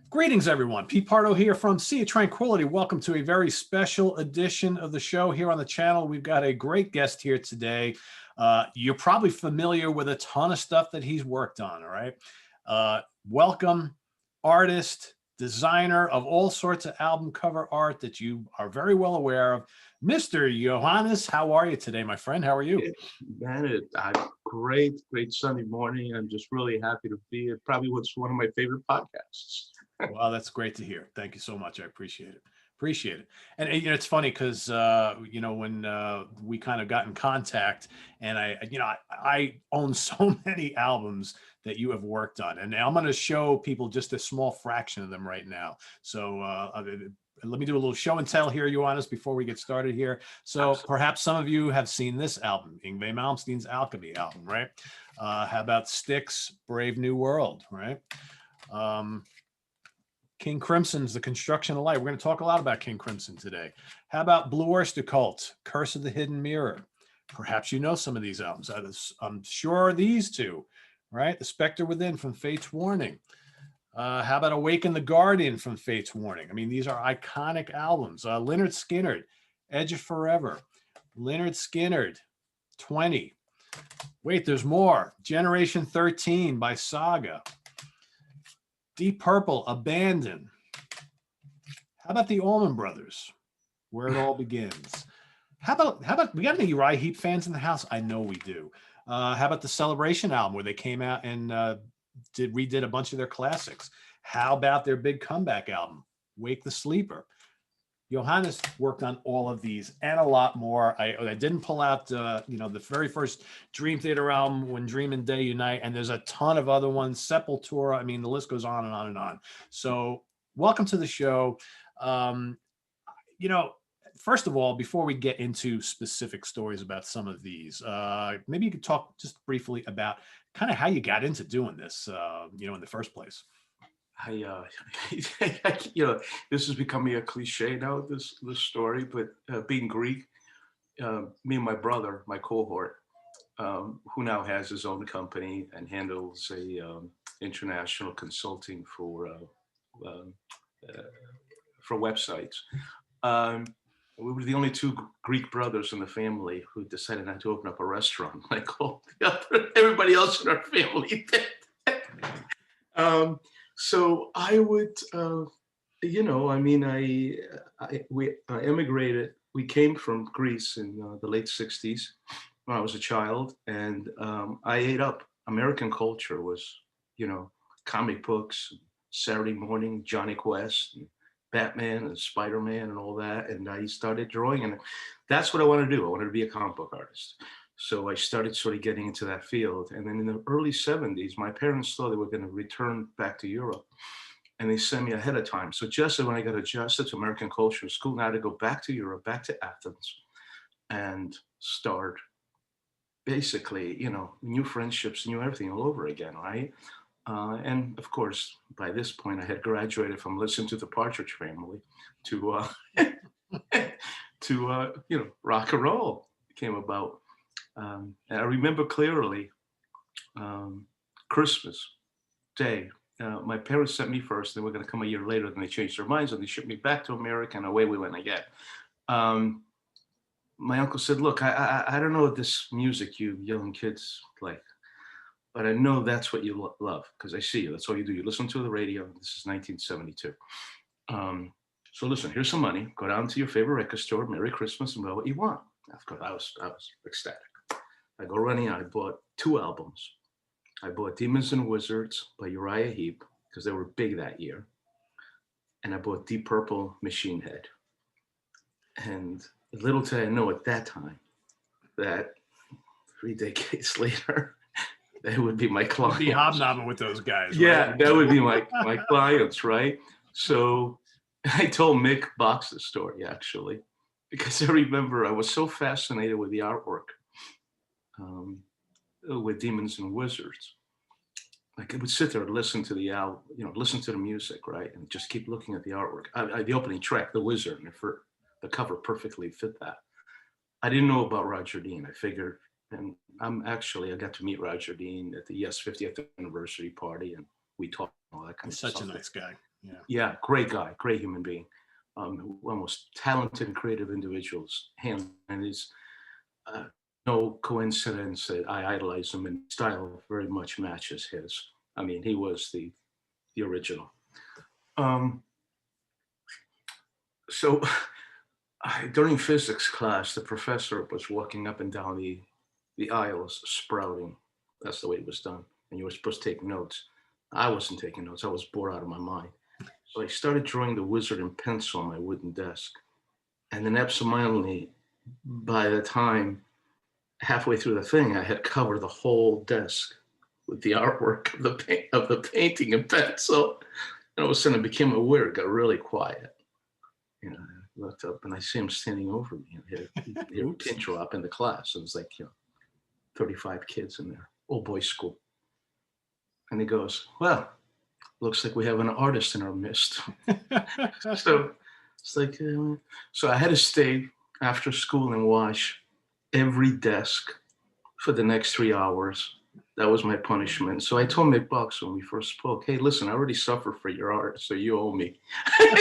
Greetings, everyone. Pete Pardo here from Sea of Tranquility. Welcome to a very special edition of the show here on the channel. We've got a great guest here today. You're probably familiar with a ton of stuff that he's worked on, all right? Welcome, artist, designer of all sorts of album cover art that you are very well aware of, Mr. Ioannis. How are you today, my friend? How are you? Man, great Sunday morning. I'm just really happy to be here. Probably what's one of my favorite podcasts. Well, that's great to hear. Thank you so much. I appreciate it. Appreciate it. And you know, it's funny because when we kind of got in contact, and I own so many albums that you have worked on, and I'm going to show people just a small fraction of them right now. So let me do a little show and tell here, Ioannis, before we get started here. So perhaps some of you have seen this album, Yngwie Malmsteen's Alchemy album, right? How about Styx, Brave New World, right? King Crimson's The Construction of Light. We're going to talk a lot about King Crimson today. How about Blue Oyster Cult, Curse of the Hidden Mirror? Perhaps you know some of these albums. I'm sure these two, right? The Spectre Within from Fate's Warning. How about Awaken the Guardian from Fate's Warning? I mean, these are iconic albums. Lynyrd Skynyrd, Edge of Forever. Lynyrd Skynyrd, 20. Wait, there's more. Generation 13 by Saga. Deep Purple, Abandon. How about the Allman Brothers, Where It All Begins? How about we got any Uriah Heep fans in the house? I know we do. How about the Celebration album, where they came out and redid a bunch of their classics? How about their big comeback album, Wake the Sleeper? Ioannis worked on all of these and a lot more. I didn't pull out the very first Dream Theater album, When Dream and Day Unite, and there's a ton of other ones, Sepultura. I mean, the list goes on and on and on. So welcome to the show. First of all, before we get into specific stories about some of these, maybe you could talk just briefly about kind of how you got into doing this, in the first place. This is becoming a cliche now, this story, but being Greek, me and my brother, my cohort, who now has his own company and handles international consulting for websites. We were the only two Greek brothers in the family who decided not to open up a restaurant like all everybody else in our family did. So I would, we immigrated. We came from Greece in the late 60s when I was a child, and I ate up American culture. Was, comic books, Saturday morning, Johnny Quest, and Batman and Spider-Man and all that. And I started drawing, and that's what I wanted to do. I wanted to be a comic book artist. So I started sort of getting into that field. And then in the early 70s, my parents thought they were going to return back to Europe. And they sent me ahead of time. So just when I got adjusted to American culture in school, now to go back to Europe, back to Athens, and start basically, new friendships, new everything all over again, right? And of course, by this point, I had graduated from listening to the Partridge Family to, rock and roll came about. And I remember clearly Christmas Day. My parents sent me first. They were going to come a year later, then they changed their minds and they shipped me back to America, and away we went again. My uncle said, "Look, I don't know this music you young kids like, but I know that's what you love because I see you. That's all you do. You listen to the radio." This is 1972. So listen, here's some money. Go down to your favorite record store. Merry Christmas, and buy what you want. Of course, I was ecstatic. I go running out. I bought 2 albums. I bought Demons and Wizards by Uriah Heep because they were big that year. And I bought Deep Purple, Machine Head. And little did I know at that time that 3 decades later, they would be my clients. You'd be hobnobbing with those guys. Yeah, right? that would be my clients, right? So I told Mick Box the story, actually, because I remember I was so fascinated with the artwork. With Demons and Wizards, like I would sit there and listen to the album, listen to the music, right, and just keep looking at the artwork. The opening track, The Wizard, and the cover perfectly fit that. I didn't know about Roger Dean. I figured, and I got to meet Roger Dean at the 50th anniversary party, and we talked all that kind of stuff. Such a nice guy. Yeah. Yeah, great guy, great human being. One of the most talented and creative individuals. And it's no coincidence that I idolize him, and style very much matches his. I mean, he was the original. Um, so during physics class, the professor was walking up and down the aisles sprouting. That's the way it was done. And you were supposed to take notes. I wasn't taking notes. I was bored out of my mind. So I started drawing the wizard in pencil on my wooden desk. And then absentmindedly, by the time halfway through the thing, I had covered the whole desk with the artwork of the painting in pencil. And all of a sudden it became aware, it got really quiet. You know, I looked up and I see him standing over me. He had a pin drop in the class. It was like, 35 kids in there, old boys school. And he goes, well, looks like we have an artist in our midst. So it's like, so I had to stay after school and wash every desk for the next 3 hours. That was my punishment. So I told Mick Bucks when we first spoke, hey, listen, I already suffered for your art, so you owe me. And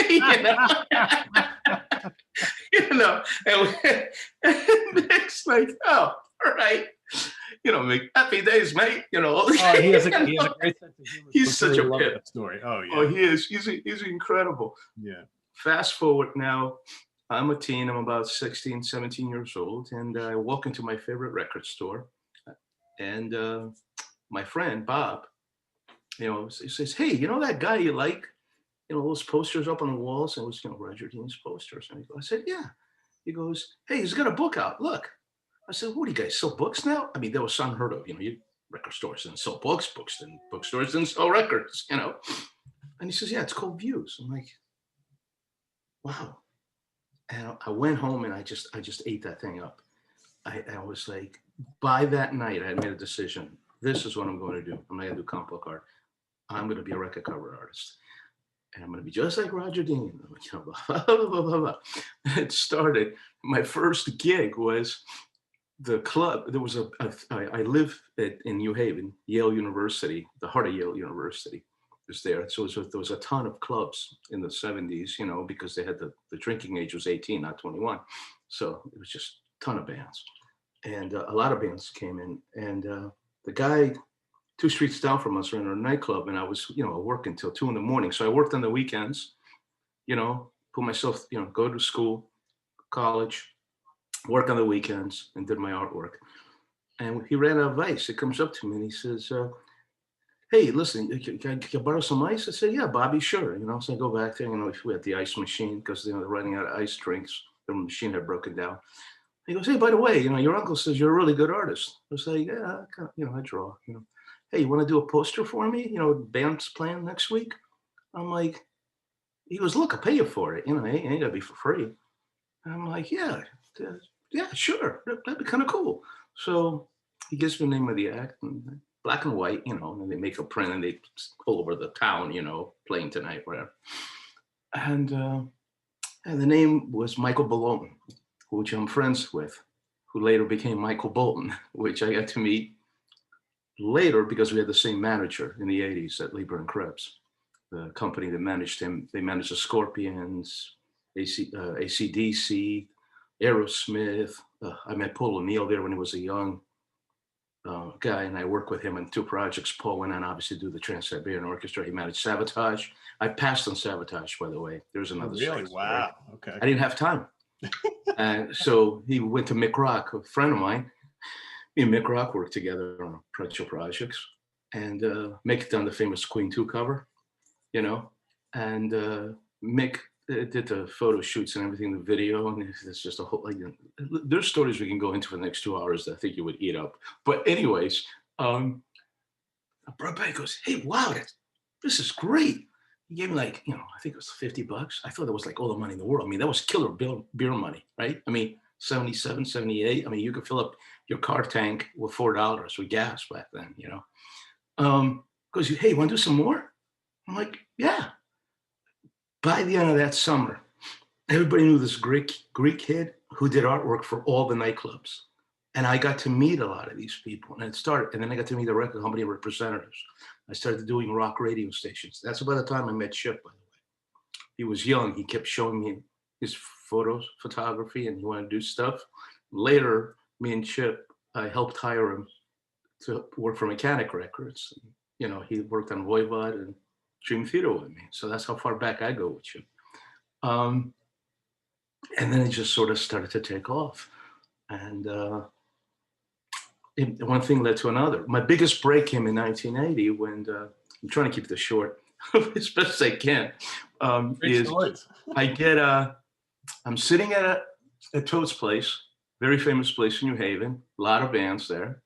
Mick's like, oh, all right. Mick, happy days, mate. Oh, he has a great sense of humor. He's such a pit. pit. Story. Oh, yeah. Oh, he is. He's incredible. Yeah. Fast forward now, I'm a teen. I'm about 16, 17 years old. And I walk into my favorite record store. And my friend, Bob, he says, hey, that guy you like? Those posters up on the walls? And it was, Roger Dean's posters. And I said, yeah. He goes, hey, he's got a book out. Look. I said, what do you guys sell books now? I mean, that was unheard of. Record stores didn't sell books, bookstores didn't sell records, And he says, yeah, it's called Views. I'm like, wow. And I went home and I just ate that thing up. I was like, by that night, I had made a decision. This is what I'm going to do. I'm not going to do comic book art. I'm going to be a record cover artist. And I'm going to be just like Roger Dean. Blah, blah, blah, blah, blah. It started. My first gig was the club. There was I live in New Haven, Yale University, the heart of Yale University was there. So there was a ton of clubs in the 70s, because they had the drinking age was 18, not 21. So it was just a ton of bands. And a lot of bands came in. And the guy 2 streets down from us ran a nightclub. And I was, working until 2 a.m. So I worked on the weekends, put myself, go to school, college, work on the weekends, and did my artwork. And he ran out of ice. He comes up to me and he says, hey, listen, can I borrow some ice? I said, yeah, Bobby, sure. So I go back there, we had the ice machine because, they're running out of ice drinks. The machine had broken down. He goes, hey, by the way, your uncle says you're a really good artist. I was like, yeah, I draw, Hey, you want to do a poster for me? Band's playing next week. I'm like, he goes, look, I'll pay you for it. It ain't gonna be for free. I'm like, yeah, sure. That'd be kind of cool. So he gives me the name of the act, and black and white, and they make a print and they all over the town, playing tonight, whatever. And the name was Michael Bolton, which I'm friends with, who later became Michael Bolton, which I got to meet later because we had the same manager in the 80s at Lieber and Krebs, the company that managed him. They managed the Scorpions, AC/DC, Aerosmith. I met Paul O'Neill there when he was a young guy, and I worked with him on 2 projects. Paul went on obviously to do the Trans-Siberian Orchestra. He managed Sabotage. I passed on Sabotage, by the way. There's another. Oh, really? Wow. Okay. I didn't have time. And so he went to Mick Rock, a friend of mine. Me and Mick Rock worked together on a bunch of projects. And Mick done the famous Queen 2 cover, and Mick did the photo shoots and everything, the video, and it's just a whole, there's stories we can go into for the next 2 hours that I think you would eat up. But anyways, Brad goes, hey, wow, this is great. He gave me I think it was $50. I thought that was all the money in the world. I mean, that was killer beer money, right? I mean, 77, 78. I mean, you could fill up your car tank with $4 with gas back then, Goes, hey, you want to do some more? I'm like, yeah. By the end of that summer, everybody knew this Greek kid who did artwork for all the nightclubs. And I got to meet a lot of these people. And then I got to meet the record company representatives. I started doing rock radio stations. That's about the time I met Chip, by the way. he was young. He kept showing me his photography, and he wanted to do stuff. Later, me and Chip, I helped hire him to work for Mechanic Records. You know, he worked on Voivod and Dream Theater with me. So that's how far back I go with Chip. And then it just sort of started to take off. And one thing led to another. My biggest break came in 1980 when, I'm trying to keep this short as best as I can, is I get, I'm sitting at Toad's place, very famous place in New Haven, a lot of bands there.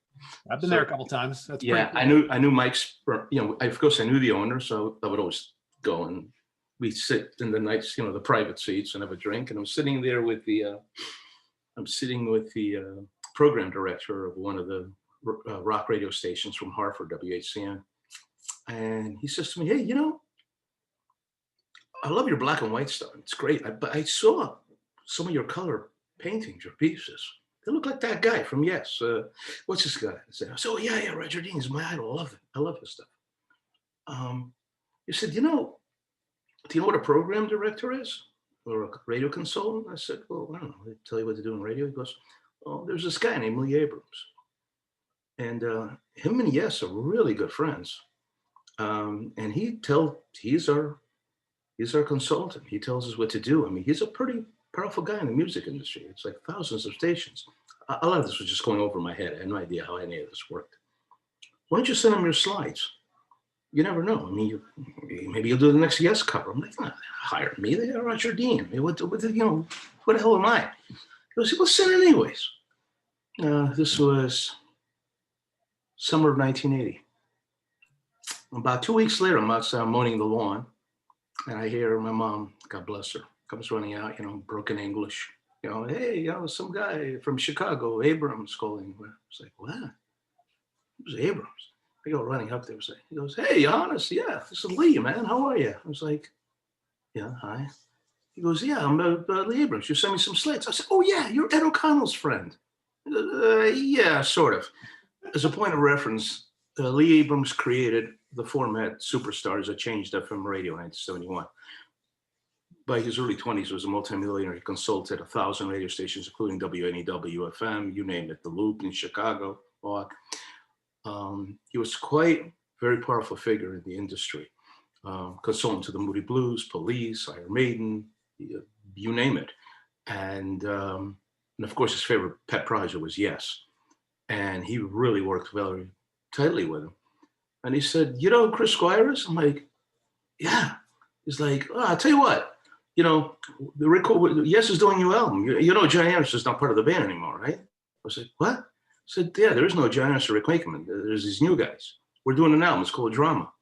I've been there a couple times. That's yeah, cool. I knew Mike's, you know, of course I knew the owner, so I would always go and we'd sit in the nice, you know, the private seats and have a drink. And I'm sitting there with the, program director of one of the rock radio stations from Hartford, WHCN. And he says to me, hey, you know, I love your black and white stuff. It's great. But I saw some of your color paintings, your pieces. They look like that guy from Yes. What's this guy? I said, oh, yeah, Roger Dean is my idol. I love it. I love his stuff. He said, do you know what a program director is? Or a radio consultant? I said, well, I don't know. They tell you what to do in radio. He goes, oh, there's this guy named Lee Abrams. And him and Yes are really good friends. And he's our consultant. He tells us what to do. I mean, he's a pretty powerful guy in the music industry. It's like thousands of stations. A lot of this was just going over my head. I had no idea how any of this worked. Why don't you send him your slides? You never know. I mean, maybe you'll do the next Yes cover. I'm like, no, hire me. They're Roger Dean. I mean, what the hell am I? He goes, well, send it anyways. This was summer of 1980. About 2 weeks later, I'm outside mowing the lawn, and I hear my mom, God bless her, comes running out, you know, broken English. You know, hey, you know, some guy from Chicago, Abrams, calling. I was like, what? Who's Abrams? I go running up there. He goes, hey, Ioannis, yeah, this is Lee, man. How are you? I was like, yeah, hi. He goes, yeah, I'm Lee Abrams. You sent me some slates. I said, oh, yeah, you're Ed O'Connell's friend. Yeah, sort of. As a point of reference, Lee Abrams created the format Superstars that changed FM radio in 1971. By his early 20s, he was a multimillionaire. He consulted 1,000 radio stations, including WNEW FM, you name it, The Loop in Chicago. He was quite very powerful figure in the industry. Consultant to the Moody Blues, Police, Iron Maiden, you name it. And of course, his favorite pet project was Yes. And he really worked very tightly with him. And he said, you know Chris Squires? I'm like, yeah. He's like, oh, I'll tell you what, you know, the record, Yes is doing a new album. You know, John Anderson is not part of the band anymore, right? I said, what? I said, yeah, there is no John Anderson or Rick Wakeman. There's these new guys. We're doing an album. It's called Drama.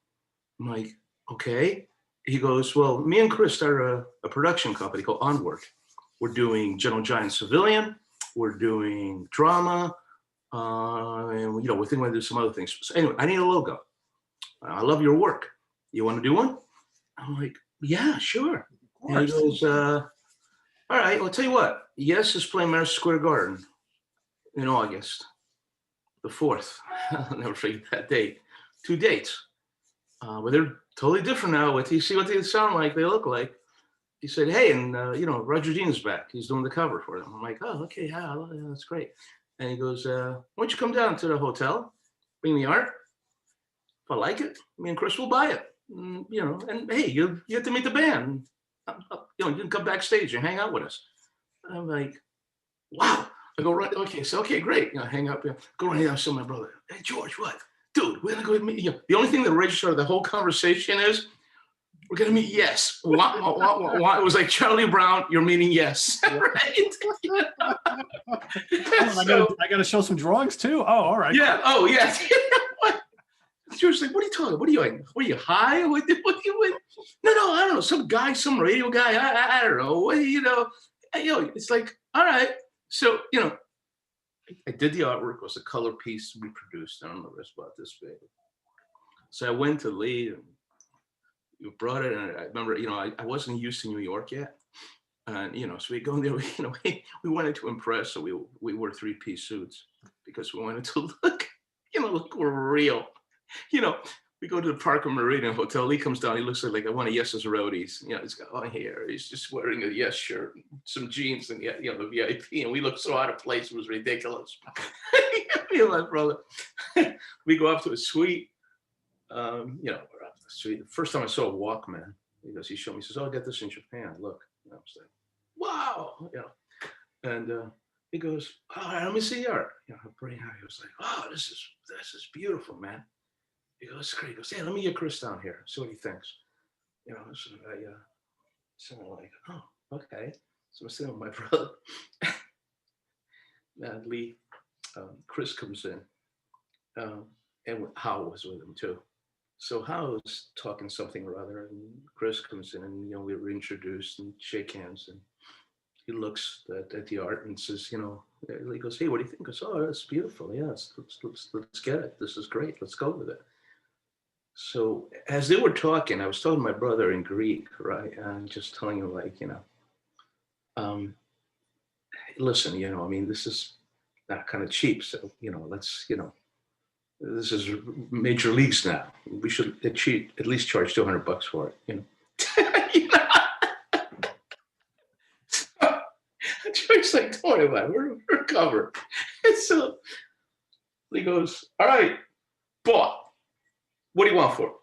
I'm like, okay. He goes, well, me and Chris started a production company called Onward. We're doing Gentle Giant Civilian. We're doing Drama. And, you know, we're thinking to do some other things. So anyway, I need a logo. I love your work. You want to do one? I'm like, yeah, sure. And he goes, all right, I'll tell you what. Yes is playing Madison Square Garden in August, the 4th. I'll never forget that date. 2 dates. But they're totally different now. You see what they sound like, they look like. He said, hey, and, you know, Roger Dean's back. He's doing the cover for them. I'm like, oh, okay, yeah, that's great. And he goes, why don't you come down to the hotel, bring the art. If I like it, me and Chris will buy it. You know, and hey, you get to meet the band. You know, you can come backstage and hang out with us. I'm like, wow. I go, right, okay, so, okay, great. You know, hang up, go right down, show my brother. Hey, George, what? Dude, we're gonna go meet you. The only thing that registered the whole conversation is, we're gonna meet Yes. It was like Charlie Brown, you're meeting Yes. Right? I gotta show some drawings too. Oh, all right. Yeah. Oh, yeah. George's like, what are you talking? What are you like? What are you high? What are you? No, I don't know. Some guy, some radio guy. I don't know. What, you know, it's like, all right. So, you know, I did the artwork. It was a color piece we produced. I don't know, it's about this big. So I went to Lee and you brought it. And I remember, you know, I wasn't used to New York yet. And, you know, so we go in there, you know, we wanted to impress. So we wore 3-piece suits because we wanted to look, you know, look real. You know, we go to the Parker Marina Hotel. He comes down. He looks like one of Yes's roadies. You know, he's got long hair. He's just wearing a Yes shirt, some jeans, and the VIP. And we look so out of place. It was ridiculous. Me and my brother, we go up to a suite. We're up to the suite. The first time I saw a Walkman, he showed me. He says, "Oh, I got this in Japan. Look." And I was like, "Wow!" And he goes, "All right, let me see your." Brain. He was like, "Oh, this is beautiful, man." He goes, "It's great." He goes, "Hey, let me get Chris down here. See what he thinks." So I'm like, "Oh, okay." So I'm sitting with my brother, Lee. Chris comes in, and Hal was with him too. So Hal was talking something or other, and Chris comes in, and we were introduced and shake hands, and he looks at the art and says, he goes, "Hey, what do you think?" I goes, "Oh, that's beautiful. Yes, let's get it. This is great. Let's go with it." So as they were talking, I was telling my brother in Greek, right? And just telling him listen, I mean, this is not kind of cheap. So, let's, this is major leagues now. We should at least charge $200 for it, Joy's like, "Don't worry about it. We're covered." And so he goes, "All right, but what do you want for it?"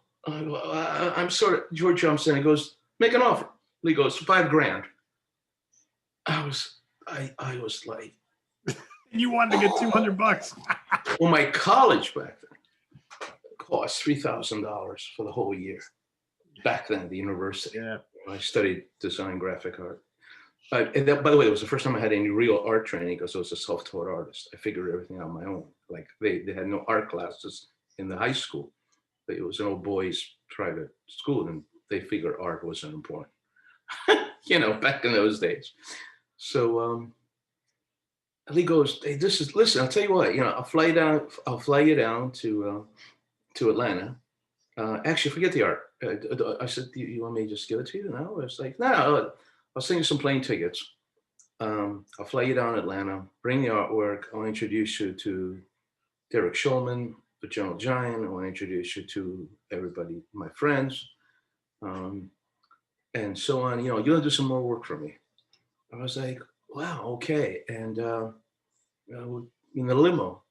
I'm George jumps in and goes, "Make an offer." Lee goes, $5,000. I was like, You wanted to get $200. well, my college back then cost $3,000 for the whole year. Back then, at the university. Yeah. I studied design, graphic art. And that, by the way, it was the first time I had any real art training because I was a self-taught artist. I figured everything out on my own. Like they had no art classes in the high school. It was an old boys private school, and they figured art wasn't important, back in those days. So Lee goes, "Hey, listen, I'll tell you what, I'll fly you down to Atlanta. Actually, forget the art." I said, "Do you want me to just give it to you?" No, I was like, "No, I'll send you some plane tickets. I'll fly you down to Atlanta, bring the artwork. I'll introduce you to Derek Shulman, the Gentle Giant. I want to introduce you to everybody, my friends, and so on. You're gonna do some more work for me." I was like, "Wow, okay." And in the limo,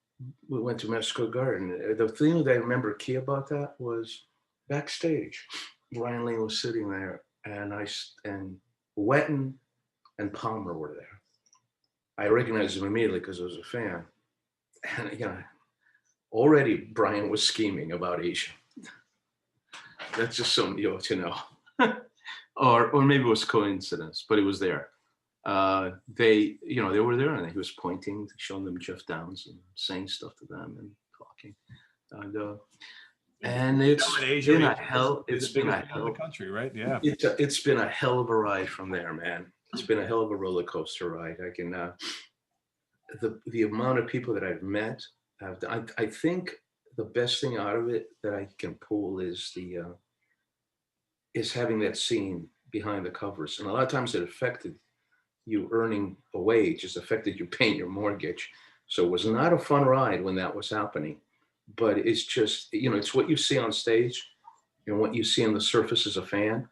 we went to Mexico Garden. The thing that I remember key about that was backstage. Brian Lee was sitting there, and Wetton and Palmer were there. I recognized him immediately because I was a fan, and already Brian was scheming about Asia. That's just something you ought to know. or maybe it was coincidence, but it was there. They were there, and he was pointing, showing them Jeff Downs and saying stuff to them and talking. And it's been a hell. It's been a hell. The country, right? Yeah. It's been a hell of a ride from there, man. It's been a hell of a roller coaster ride. I can the amount of people that I've met. I think the best thing out of it that I can pull is having that scene behind the covers, and a lot of times it affected you earning a wage, it affected you paying your mortgage. So it was not a fun ride when that was happening, but it's just it's what you see on stage and what you see on the surface as a fan,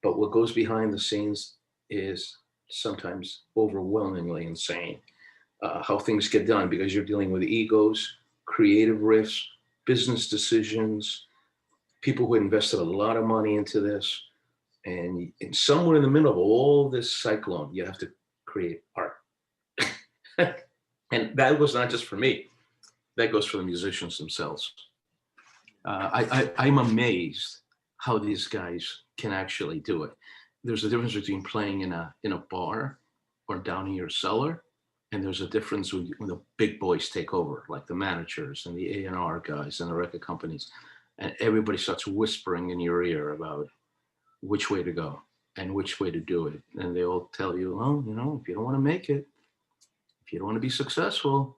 but what goes behind the scenes is sometimes overwhelmingly insane. How things get done, because you're dealing with egos, creative risks, business decisions, people who invested a lot of money into this. And somewhere in the middle of all this cyclone, you have to create art. And that was not just for me. That goes for the musicians themselves. I'm amazed how these guys can actually do it. There's a difference between playing in a bar or down in your cellar, and there's a difference when the big boys take over, like the managers and the A&R guys and the record companies, and everybody starts whispering in your ear about which way to go and which way to do it. And they all tell you, "Oh, if you don't want to make it, if you don't want to be successful."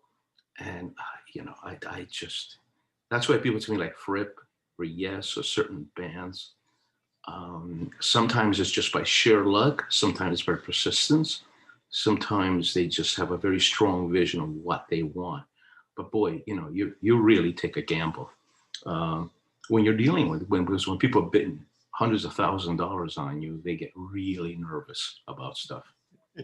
And, I just, that's why people to me like Fripp or Yes or certain bands, sometimes it's just by sheer luck, sometimes by persistence, sometimes they just have a very strong vision of what they want. But boy, you really take a gamble. when you're dealing with, because when people have bitten hundreds of thousands of dollars on you, they get really nervous about stuff.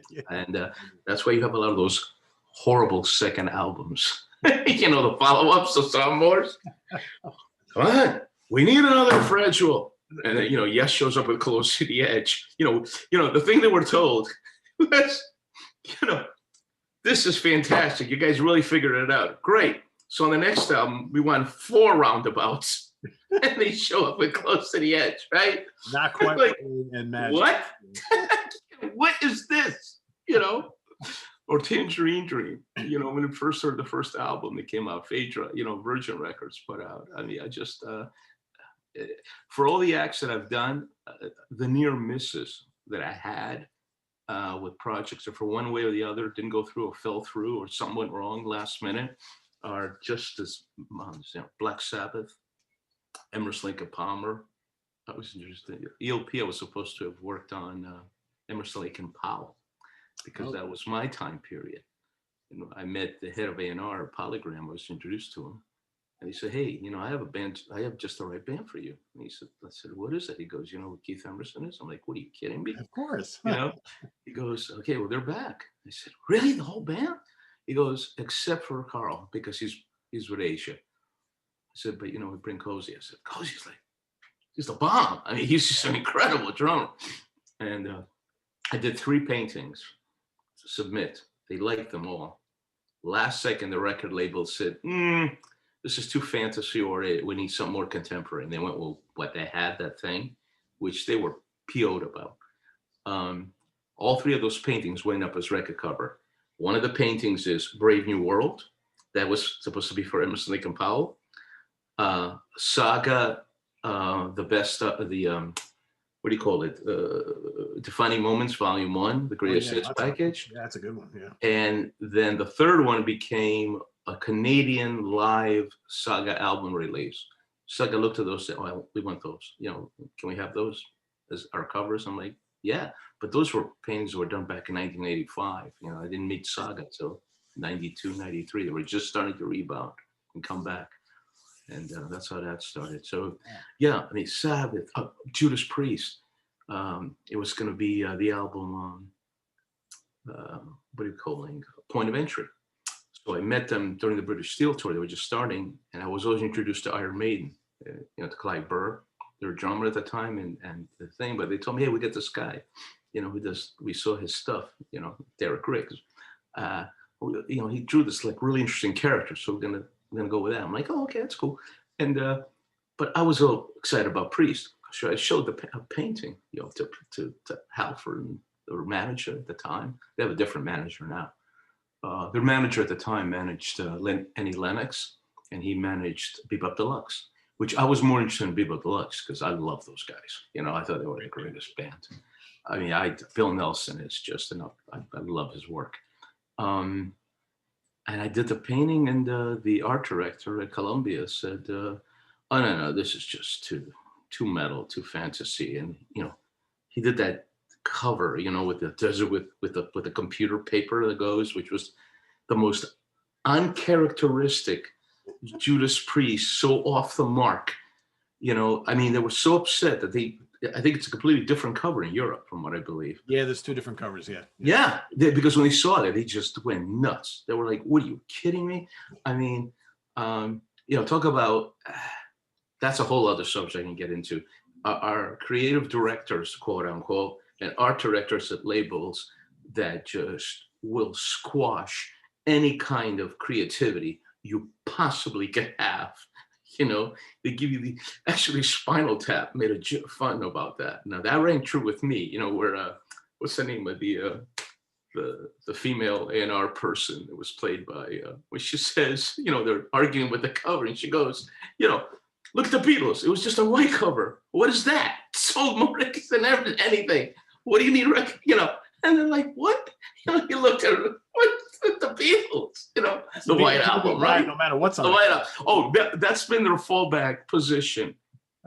Yeah. And that's why you have a lot of those horrible second albums. The follow-ups, the sophomores. Come on, we need another Fragile. And then, Yes shows up with Close to the Edge. The thing that we're told was, this is fantastic. You guys really figured it out. Great. So on the next album, we want 4 roundabouts. And they show up with Close to the Edge, right? Not quite like, and magic. What? What is this? Or Tangerine Dream, when it first heard the first album that came out, Phaedra, Virgin Records put out. I mean, I just, for all the acts that I've done, the near misses that I had with projects, or for one way or the other, didn't go through or fell through or something went wrong last minute, are just as, Black Sabbath, Emerson, Lake and Palmer. That was interesting. ELP, I was supposed to have worked on Emerson, Lake and Powell, because that was my time period. And I met the head of A&R, Polygram. I was introduced to him. And he said, hey, I have a band. I have just the right band for you. And I said, what is it? He goes, you know who Keith Emerson is? I'm like, what, are you kidding me? Of course. He goes, okay, well, they're back. I said, really? The whole band? He goes, except for Carl, because he's with Asia. I said, but we bring Cozy. I said, Cozy's like, he's the bomb. I mean, he's just an incredible drummer. And I did 3 paintings to submit. They liked them all. Last second, the record label said, this is too fantasy, or we need something more contemporary. And they went, well, what, they had that thing, which they were PO'd about. All 3 of those paintings went up as record cover. One of the paintings is Brave New World. That was supposed to be for Emerson, Lake and Powell. Saga, the best, what do you call it? Defining Moments, Volume 1, the Greatest Hits package. Yeah, that's a good one. Yeah. And then the third one became a Canadian live Saga album release. Saga looked at those and said, oh, we want those. Can we have those as our covers? I'm like, yeah. But those were paintings that were done back in 1985. I didn't meet Saga till 92, 93. They were just starting to rebound and come back. And that's how that started. So, yeah, I mean, Sabbath, Judas Priest. It was going to be the album, what are you calling? Point of Entry. So I met them during the British Steel Tour. They were just starting. And I was always introduced to Iron Maiden, to Clive Burr, their drummer at the time, and the thing. But they told me, hey, we got this guy, we saw his stuff, Derek Riggs. He drew this like really interesting character. So we're gonna go with that. I'm like, oh, okay, that's cool. And but I was all excited about Priest. So I showed the painting, to Halford, and their manager at the time. They have a different manager now. Their manager at the time managed Annie Lennox, and he managed Bebop Deluxe, which I was more interested in Bebop Deluxe because I love those guys. I thought they were the greatest band. I mean, Bill Nelson is just enough. I love his work. And I did the painting, and the art director at Columbia said, oh, no, this is just too metal, too fantasy. And, he did that cover, with the desert, with the computer paper that goes, which was the most uncharacteristic Judas Priest, so off the mark. I mean, they were so upset that I think it's a completely different cover in Europe, from what I believe. Yeah, there's 2 different covers. Yeah. Yeah, because when they saw that, they just went nuts. They were like, "What are you kidding me?" I mean, talk about that's a whole other subject I can get into. Our creative directors, quote unquote, and art directors at labels that just will squash any kind of creativity you possibly could have. They give you actually Spinal Tap made a fun about that. Now that rang true with me, where what's the name of the female A&R person that was played by when she says, they're arguing with the cover, and she goes, look at the Beatles. It was just a white cover. What is that? Sold more records than anything. What do you need? And they're like, what? You looked at her, what's the Beatles? The White Album, right? No matter what's on the White Album. Oh, that's been their fallback position.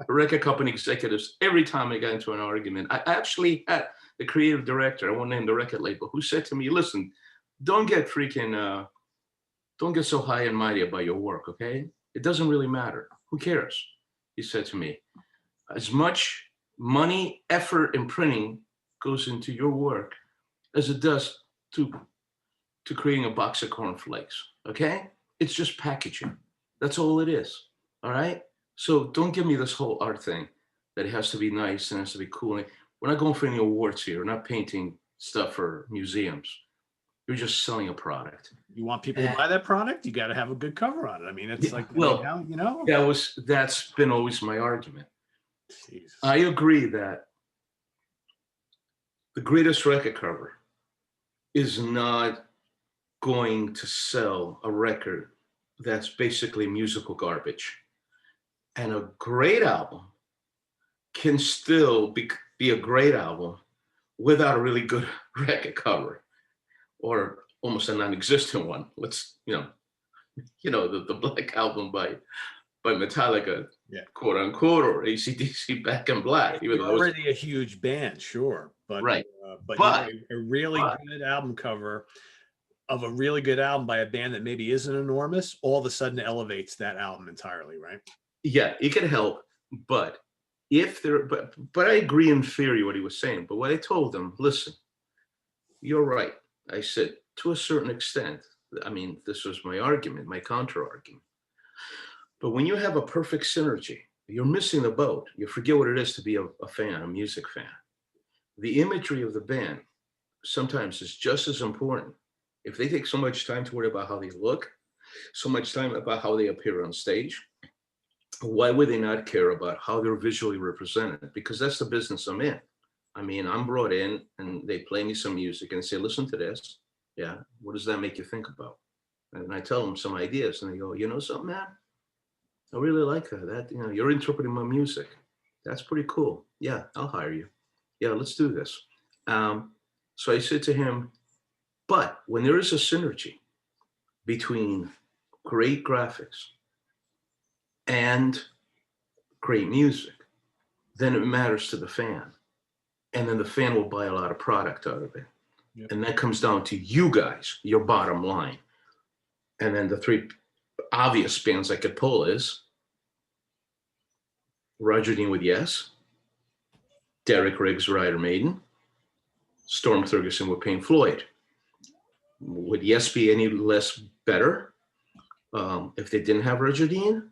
The record company executives, every time I got into an argument, I actually had the creative director, I won't name the record label, who said to me, listen, don't get so high and mighty about your work, okay? It doesn't really matter. Who cares? he said to me, as much money, effort, and printing goes into your work as it does to creating a box of cornflakes. Okay, it's just packaging. That's all it is. All right. So don't give me this whole art thing that it has to be nice and has to be cool. We're not going for any awards here. We're not painting stuff for museums. You're just selling a product. You want people to buy that product, you got to have a good cover on it. I mean, it's Yeah, like, well, you know. That's been always my argument. Jesus. I agree that the greatest record cover is not going to sell a record that's basically musical garbage. And a great album can still be a great album without a really good record cover, or almost a non-existent one. Let's, the Black Album by Metallica, Yeah. quote unquote, or AC/DC Back in Black. Even You're though already a huge band, sure, but right, but a really but good album cover of a really good album by a band that maybe isn't enormous, all of a sudden elevates that album entirely, right? yeah, it can help, but but I agree in theory what he was saying. But what I told him, listen, you're right. I said, to a certain extent. I mean, this was my argument, my counter argument. But when you have a perfect synergy, you're missing the boat. You forget what it is to be a fan, a music fan. The imagery of the band sometimes is just as important. If they take so much time to worry about how they look, so much time about how they appear on stage, why would they not care about how they're visually represented? Because that's the business I'm in. I mean, I'm brought in and they play me some music and say, listen to this. Yeah. What does that make you think about? And I tell them some ideas and they go, you know something, man? I really like that. You're interpreting my music. That's pretty cool. Yeah, I'll hire you. Yeah, let's do this. So I said to him, but when there is a synergy between great graphics and great music, then it matters to the fan. And then the fan will buy a lot of product out of it. Yep. And that comes down to you guys, your bottom line. And then the three obvious bands I could pull is Roger Dean with Yes, Derek Riggs, Iron Maiden, Storm Thurgeson with Pink Floyd. Would Yes be any less better if they didn't have Roger Dean?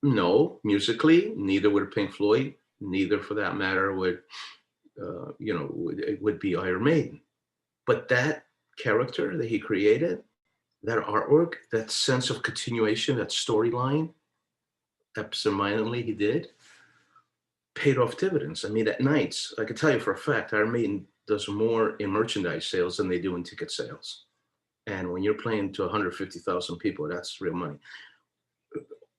No, musically, neither would Pink Floyd, neither for that matter would, it would be Iron Maiden. But that character that he created, that artwork, that sense of continuation, that storyline, absentmindedly he did, paid off dividends. I mean, at nights, I can tell you for a fact, Iron Maiden does more in merchandise sales than they do in ticket sales. And when you're playing to 150,000 people, that's real money.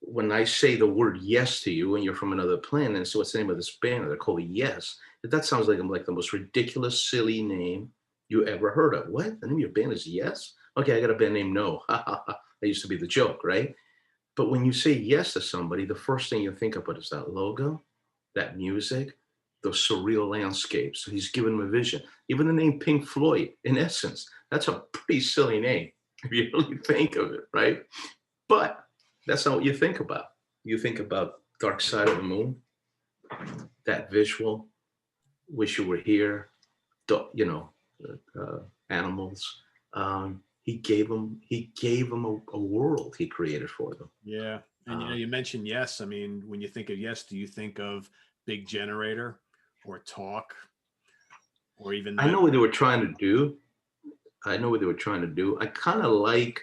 When I say the word yes to you and you're from another planet, and so what's the name of this band? They're called Yes. That sounds like I'm like the most ridiculous, silly name you ever heard of. What? The name of your band is Yes? Okay, I got a band named No. That used to be the joke, right? But when you say yes to somebody, the first thing you think about is that logo, that music, those surreal landscapes. So he's given them a vision. Even the name Pink Floyd, in essence, that's a pretty silly name if you really think of it, right? But that's not what you think about. You think about Dark Side of the Moon, that visual, Wish You Were Here, animals. He gave them a world he created for them. Yeah. And you mentioned Yes. I mean, when you think of Yes, do you think of Big Generator or Talk or even? I know what they were trying to do. I kind of like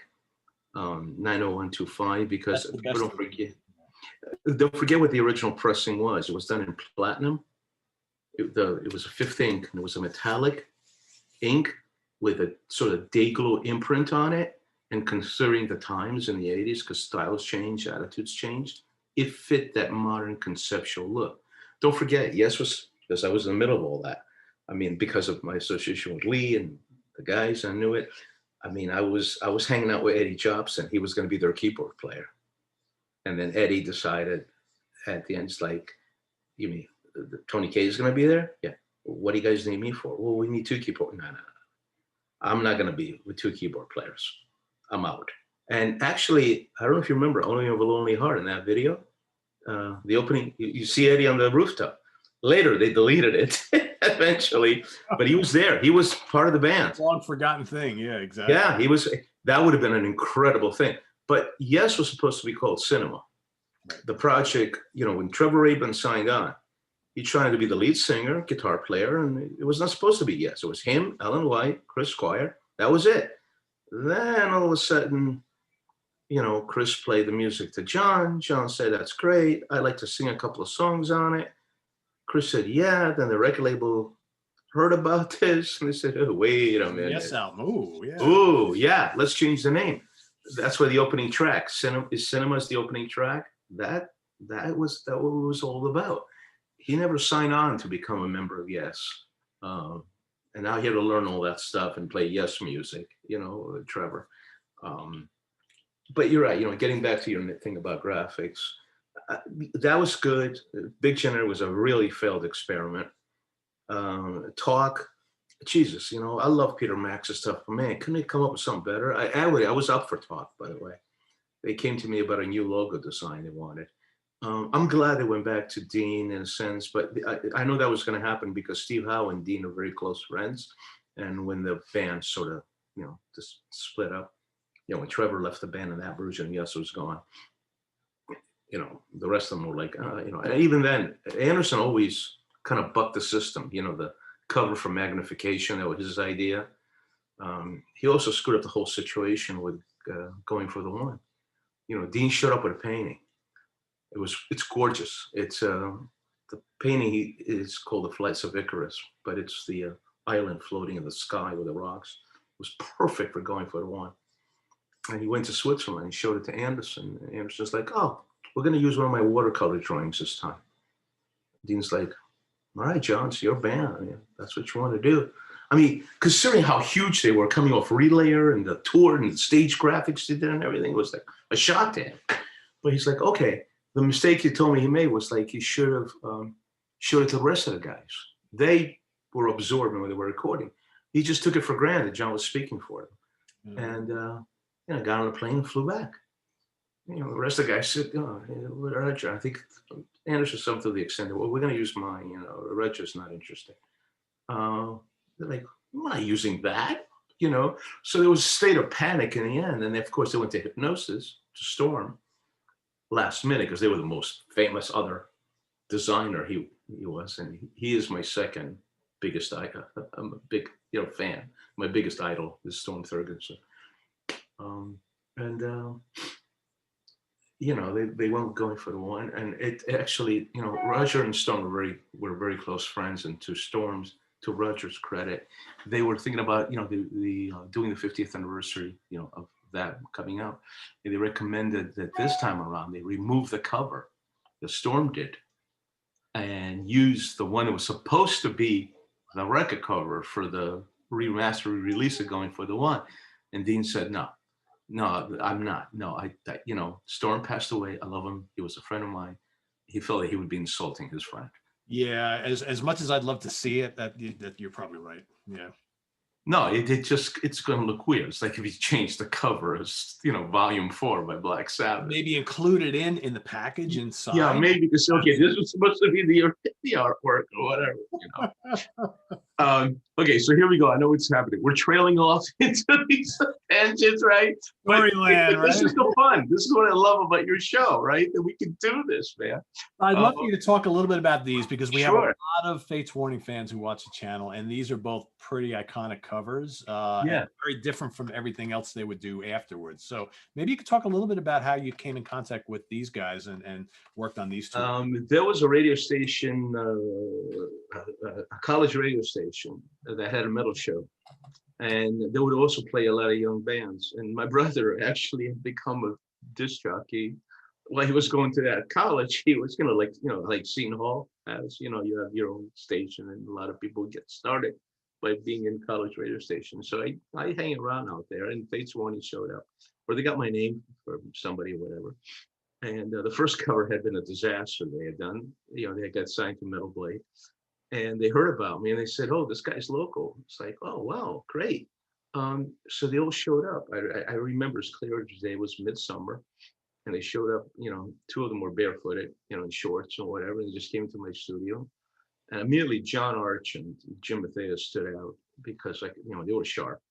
90125 because people don't forget what the original pressing was. It was done in platinum. It was a fifth ink, and it was a metallic ink with a sort of day glow imprint on it. And considering the times in the 80s, because styles changed, attitudes changed, it fit that modern conceptual look. Don't forget, Yes was, because I was in the middle of all that. I mean, because of my association with Lee and the guys, I knew it. I mean, I was hanging out with Eddie Jobson. He was going to be their keyboard player. And then Eddie decided at the end, it's like, you mean Tony Kaye is going to be there? Yeah. What do you guys need me for? Well, we need two keyboard. No. I'm not going to be with two keyboard players. I'm out. And actually, I don't know if you remember Only of a Lonely Heart in that video. The opening, you see Eddie on the rooftop. Later, they deleted it eventually, but he was there. He was part of the band. Long forgotten thing. Yeah, exactly. Yeah, he was. That would have been an incredible thing. But Yes was supposed to be called Cinema. Right. The project, when Trevor Rabin signed on, he tried to be the lead singer, guitar player, and it was not supposed to be Yes. It was him, Ellen White, Chris Squire. That was it. Then all of a sudden, Chris played the music to John. John said, "That's great. I'd like to sing a couple of songs on it." Chris said, "Yeah." Then the record label heard about this and they said, "Oh, wait a minute. Yes album. Ooh, yeah. Ooh, yeah. Let's change the name." That's why the opening track, Cinema is the opening track. That was what it was all about. He never signed on to become a member of Yes. And now he had to learn all that stuff and play Yes music, Trevor. But you're right, getting back to your thing about graphics, that was good. Big Generator was a really failed experiment. Talk, Jesus, I love Peter Max's stuff, but man, couldn't they come up with something better? I was up for Talk, by the way. They came to me about a new logo design they wanted. I'm glad they went back to Dean in a sense, but I know that was going to happen because Steve Howe and Dean are very close friends. And when the band sort of, just split up, when Trevor left the band in that version, Yes was gone. The rest of them were like, and even then, Anderson always kind of bucked the system, the cover for Magnification, that was his idea. He also screwed up the whole situation with Going for the One. Dean showed up with a painting. It's gorgeous. It's the painting is called The Flights of Icarus, but it's the island floating in the sky with the rocks. It was perfect for Going for the One. And he went to Switzerland and showed it to Anderson. And Anderson's like, "Oh, we're going to use one of my watercolor drawings this time." Dean's like, "All right, John, it's your band. I mean, that's what you want to do." I mean, considering how huge they were coming off Relayer and the tour and the stage graphics they did and everything, it was like a shock to him. But he's like, "Okay, the mistake you told me he made was like he should have showed it to the rest of the guys. They were absorbed when they were recording. He just took it for granted John was speaking for them." And got on a plane and flew back. The rest of the guys said, I think Anderson something to the extent that, "Well, we're going to use mine, Roger's not interested." They're like, "I'm not using that," So there was a state of panic in the end. And of course, they went to Hypnosis, to Storm, last minute, because they were the most famous other designer he was. And he is my second biggest idol. I'm a big fan. My biggest idol is Storm Thurgood. They weren't Going for the One, and it actually, Roger and Storm were very close friends, and to Roger's credit, they were thinking about, doing the 50th anniversary, of that coming out, and they recommended that this time around they remove the cover, the Storm did, and use the one that was supposed to be the record cover for the remastered release of Going for the One, and Dean said, "No, I'm not. No, Storm passed away. I love him. He was a friend of mine." He felt that he would be insulting his friend. Yeah, as much as I'd love to see it, that you're probably right. Yeah. No, it's going to look weird. It's like if he changed the cover as, Volume 4 by Black Sabbath. Maybe include it in the package inside. Yeah, maybe because, okay, this was supposed to be the artwork or whatever, Okay, so here we go. I know what's happening. We're trailing off into these tangents, right? Storyland, right? This is the fun. This is what I love about your show, right? That we can do this, man. I'd love for you to talk a little bit about these, because we have a Sure. lot of Fates Warning fans who watch the channel, and these are both pretty iconic covers. Yeah. And very different from everything else they would do afterwards. So maybe you could talk a little bit about how you came in contact with these guys and worked on these two. There was a radio station, a college radio station that had a metal show, and they would also play a lot of young bands. And my brother actually had become a disc jockey while he was going to that college. He was, like Seton Hall has, you have your own station, and a lot of people get started by being in college radio stations. So I hang around out there, and Fates Warning showed up, or they got my name from somebody or whatever. And the first cover had been a disaster they had done. They got signed to Metal Blade, and they heard about me, and they said, "Oh, this guy's local." It's like, "Oh, wow, great." So they all showed up. I remember as clear as day. It was midsummer, and they showed up, two of them were barefooted, in shorts or whatever, and they just came to my studio. And immediately John Arch and Jim Matthias stood out because, like, they were sharp.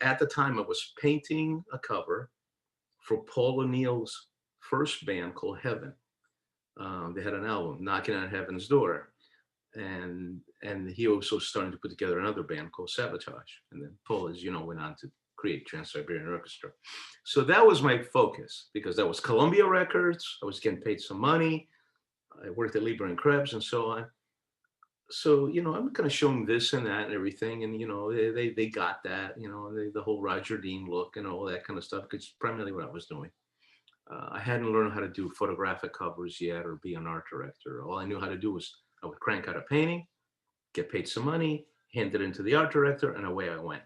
At the time, I was painting a cover for Paul O'Neill's first band called Heaven. They had an album, Knocking on Heaven's Door. And he also started to put together another band called Sabotage. And then Paul, as you know, went on to create Trans-Siberian Orchestra. So that was my focus, because that was Columbia Records. I was getting paid some money. I worked at Lieber and Krebs and so on. So, I'm kind of showing this and that and everything. And, they got that, the whole Roger Dean look and all that kind of stuff, because primarily what I was doing. I hadn't learned how to do photographic covers yet or be an art director. All I knew how to do was I would crank out a painting, get paid some money, hand it into the art director, and away I went.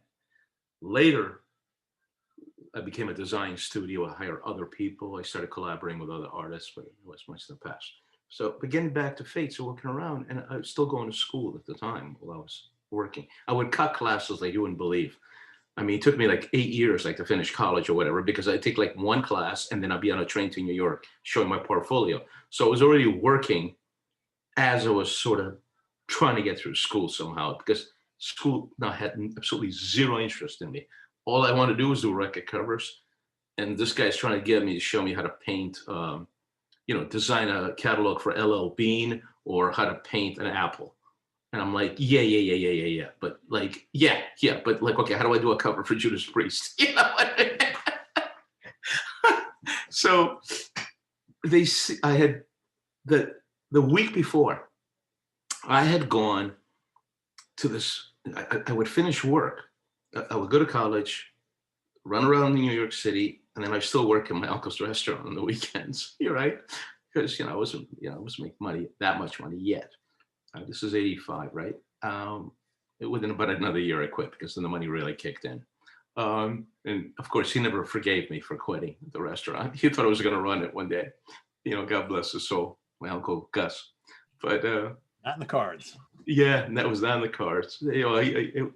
Later, I became a design studio. I hired other people. I started collaborating with other artists, but it was much in the past. So, but getting back to Fate, so working around, and I was still going to school at the time while I was working. I would cut classes like you wouldn't believe. I mean, it took me like 8 years, like, to finish college or whatever, because I take like one class and then I'd be on a train to New York showing my portfolio. So I was already working as I was sort of trying to get through school somehow, because school now had absolutely zero interest in me. All I wanted to do was do record covers. And this guy's trying to get me to show me how to paint, design a catalog for LL Bean or how to paint an apple. And I'm like, yeah. But like, yeah. But like, okay, how do I do a cover for Judas Priest? You know what I mean? So I had the week before, I had gone to this, I would finish work. I would go to college, run around New York City, and then I still work in my uncle's restaurant on the weekends. You're right. Because, I wasn't making that much money yet. This is 85, right? Within about another year, I quit, because then the money really kicked in. And of course, he never forgave me for quitting the restaurant. He thought I was going to run it one day. God bless his soul, my uncle Gus. But not in the cards. Yeah, and that was not in the cards.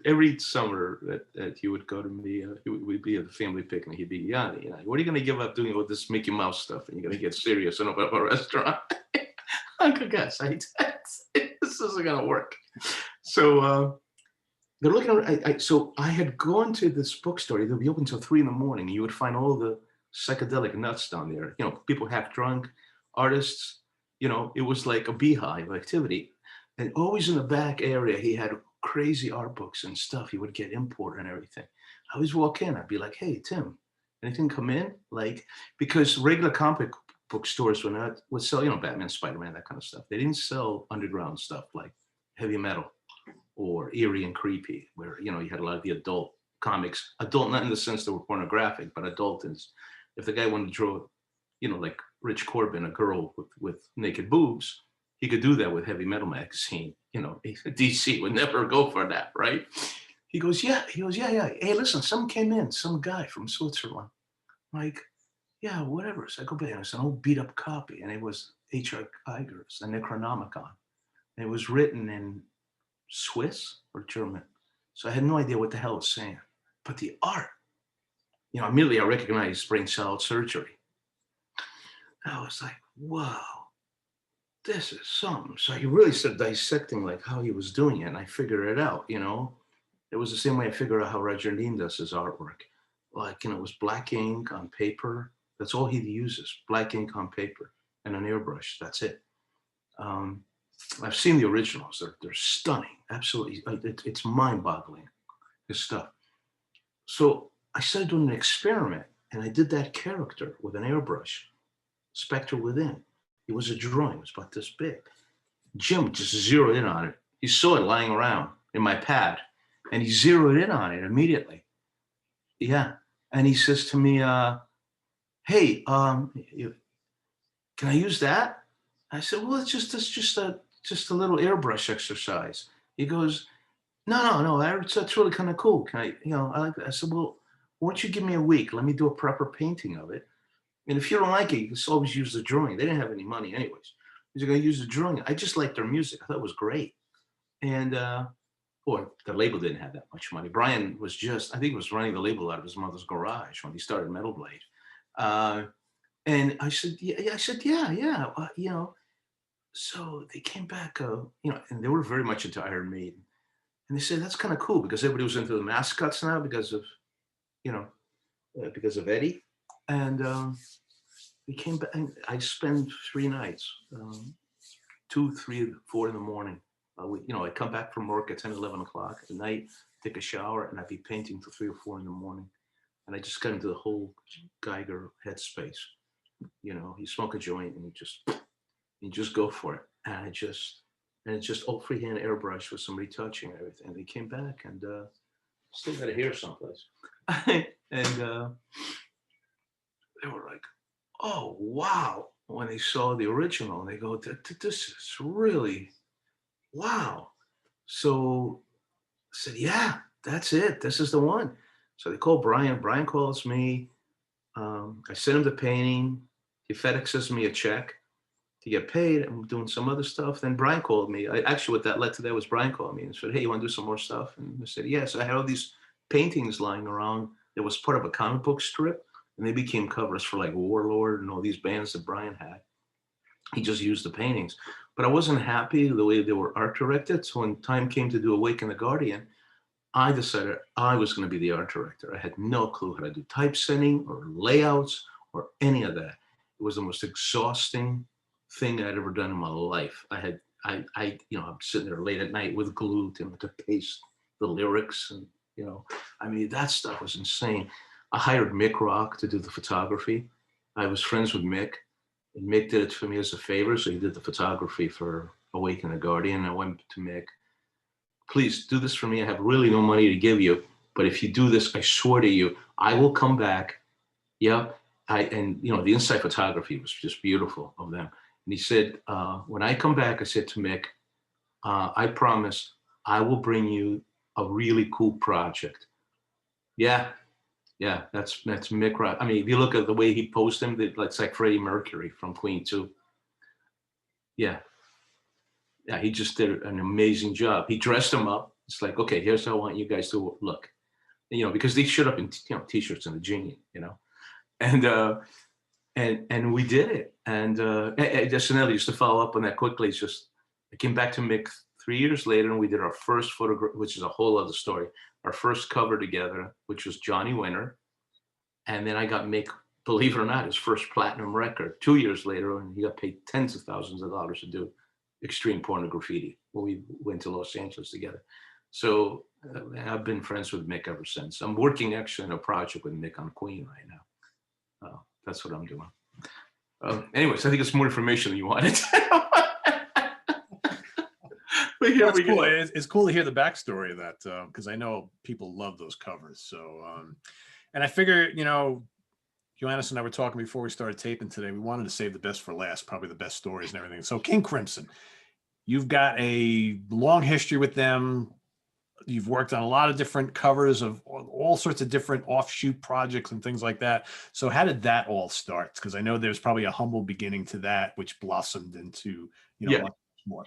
Every summer that he would go to me, we'd be at the family picnic. He'd be, Yanni, what are you going to give up doing all this Mickey Mouse stuff? And you're going to get serious and open up a restaurant? Uncle Gus, this isn't going to work. So they're looking at, so I had gone to this bookstore. They'd be open until 3 a.m. and you would find all the psychedelic nuts down there. People half drunk, artists. It was like a beehive activity. And always in the back area, he had crazy art books and stuff. He would get imported and everything. I always walk in. I'd be like, hey, Tim, anything come in? Like, because regular comic book stores would sell, Batman, Spider-Man, that kind of stuff. They didn't sell underground stuff like heavy metal or eerie and creepy, where, you had a lot of the adult comics. Adult, not in the sense that were pornographic, but adult is, if the guy wanted to draw, like Rich Corbin, a girl with naked boobs, he could do that with Heavy Metal magazine. DC would never go for that, right? He goes, yeah. Hey, listen, some came in, some guy from Switzerland. I'm like, yeah, whatever. So I go back, and it's an old beat up copy, and it was H.R. Giger's, the Necronomicon. And it was written in Swiss or German. So I had no idea what the hell it was saying. But the art, immediately I recognized brain salad surgery. I was like, wow. This is something. So he really started dissecting like how he was doing it, and I figured it out. It was the same way I figured out how Roger Dean does his artwork. Like, it was black ink on paper. That's all he uses, black ink on paper and an airbrush. That's it. I've seen the originals. They're stunning. Absolutely, it's mind-boggling, his stuff. So I started doing an experiment, and I did that character with an airbrush, Spectre Within. It was a drawing. It was about this big. Jim just zeroed in on it. He saw it lying around in my pad, and he zeroed in on it immediately. Yeah. And he says to me, hey, can I use that? I said, well, it's just a little airbrush exercise. He goes, no, that's really kind of cool. Can I, I like that. I said, well, why don't you give me a week? Let me do a proper painting of it. And if you don't like it, you can always use the drawing. They didn't have any money anyways. He's going to use the drawing. I just liked their music. I thought it was great. And, the label didn't have that much money. Brian was I think he was running the label out of his mother's garage when he started Metal Blade. And I said, yeah, I said, yeah. So they came back, and they were very much into Iron Maiden. And they said, that's kind of cool because everybody was into the mascots now you know, because of Eddie. And we came back and I spent 3 nights, 2, 3, 4 in the morning. I come back from work at 10, 11 o'clock at night, take a shower, and I'd be painting till 3 or 4 in the morning. And I just got into the whole Geiger headspace. You smoke a joint and you just go for it. And it's just all freehand airbrush with some retouching and everything. And they came back and still got it here someplace. And they were like, oh, wow. When they saw the original, and they go, this is really, wow. So I said, yeah, that's it. This is the one. So they called Brian. Brian calls me. I sent him the painting. He FedExes me a check to get paid. I'm doing some other stuff. Then Brian called me. What that led to that was Brian called me and said, hey, you want to do some more stuff? And I said, yes. I had all these paintings lying around. It was part of a comic book strip. And they became covers for like Warlord and all these bands that Brian had. He just used the paintings. But I wasn't happy the way they were art directed. So when time came to do Awaken the Guardian, I decided I was going to be the art director. I had no clue how to do typesetting or layouts or any of that. It was the most exhausting thing I'd ever done in my life. I'm sitting there late at night with glue to paste the lyrics. And, that stuff was insane. I hired Mick Rock to do the photography. I was friends with Mick, and Mick did it for me as a favor. So he did the photography for Awaken the Guardian. I went to Mick, please do this for me. I have really no money to give you, but if you do this, I swear to you, I will come back. Yeah. The inside photography was just beautiful of them. And he said, when I come back, I said to Mick, I promise I will bring you a really cool project. Yeah. Yeah. That's Mick Rock. I mean, if you look at the way he posed him, it's like Freddie Mercury from Queen too. Yeah. Yeah, he just did an amazing job. He dressed them up. It's like, okay, here's how I want you guys to look, because they showed up in t-shirts and a jean, and we did it. And Desanelli used to follow up on that quickly. It's just I came back to Mick 3 years later, and we did our first photograph, which is a whole other story. Our first cover together, which was Johnny Winter, and then I got Mick, believe it or not, his first platinum record 2 years later, and he got paid tens of thousands of dollars to do Extreme Porno Graffiti when we went to Los Angeles together. So I've been friends with Mick ever since. I'm working actually on a project with Mick on Queen right now. That's what I'm doing. Anyways, I think it's more information than you wanted. But here we cool. go. It's cool to hear the backstory of that because I know people love those covers. So, and I figure, Ioannis and I were talking before we started taping today. We wanted to save the best for last, probably the best stories and everything. So King Crimson, you've got a long history with them. You've worked on a lot of different covers of all sorts of different offshoot projects and things like that. So how did that all start? Because I know there's probably a humble beginning to that, which blossomed into, much more.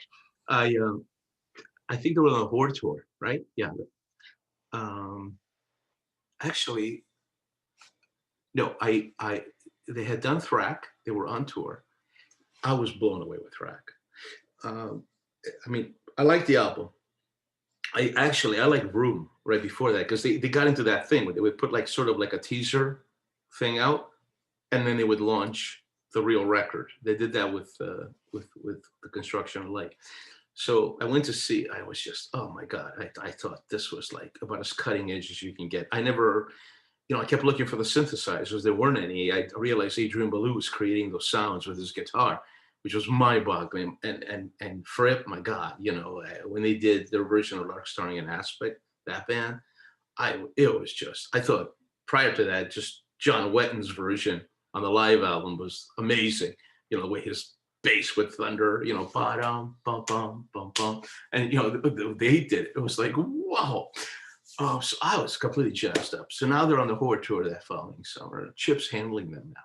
I think they were on a Horde tour, right? Yeah. Actually, no, they had done Thrak. They were on tour. I was blown away with Thrak. I like the album. I like Room right before that because they got into that thing where they would put like sort of like a teaser thing out, and then they would launch the real record. They did that with the Construction of Light. So I went to see. I was just, oh my God! I thought this was like about as cutting edge as you can get. I never, I kept looking for the synthesizers. There weren't any. I realized Adrian Belew was creating those sounds with his guitar, which was mind-boggling. And Fripp, my God, when they did their version of Lark Starring an Aspect, that band, I thought prior to that, just John Wetton's version on the live album was amazing. The way his bass with thunder, ba-dum, bum, bum, bum, bum. And, they did it. It was like, wow. Oh, so I was completely jazzed up. So now they're on the Horde tour that following summer. Chip's handling them now.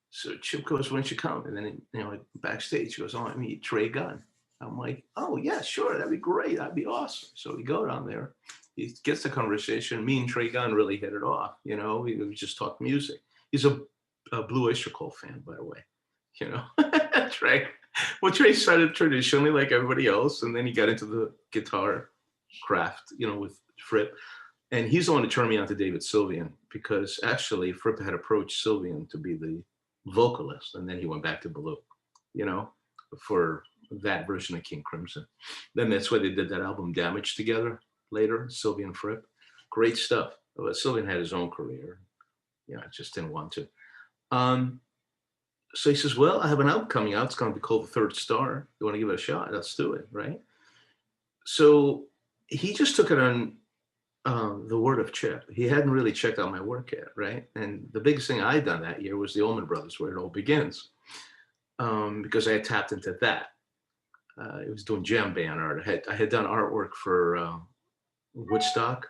So Chip goes, "Why don't you come?" And then, backstage, he goes, "Oh, I meet Trey Gunn." I'm like, "Oh, yeah, sure. That'd be great. That'd be awesome." So we go down there. He gets the conversation. Me and Trey Gunn really hit it off. We just talk music. He's a a Blue Oyster Cult fan, by the way. You know, Trey. Well, Trey started traditionally like everybody else, and then he got into the guitar craft, you know, with Fripp. And he's the one who turned me on to David Sylvian, because actually Fripp had approached Sylvian to be the vocalist, and then he went back to Blue, you know, for that version of King Crimson. Then that's why they did that album Damage together later, Sylvian Fripp. Great stuff. But Sylvian had his own career. You know, just didn't want to. So he says, well, I have an album coming out. It's going to be called The Third Star. You want to give it a shot? Let's do it, right? So he just took it on the word of Chip. He hadn't really checked out my work yet, right? And the biggest thing I'd done that year was the Allman Brothers, where it all begins, because I had tapped into that. It was doing jam band art. I had done artwork for Woodstock,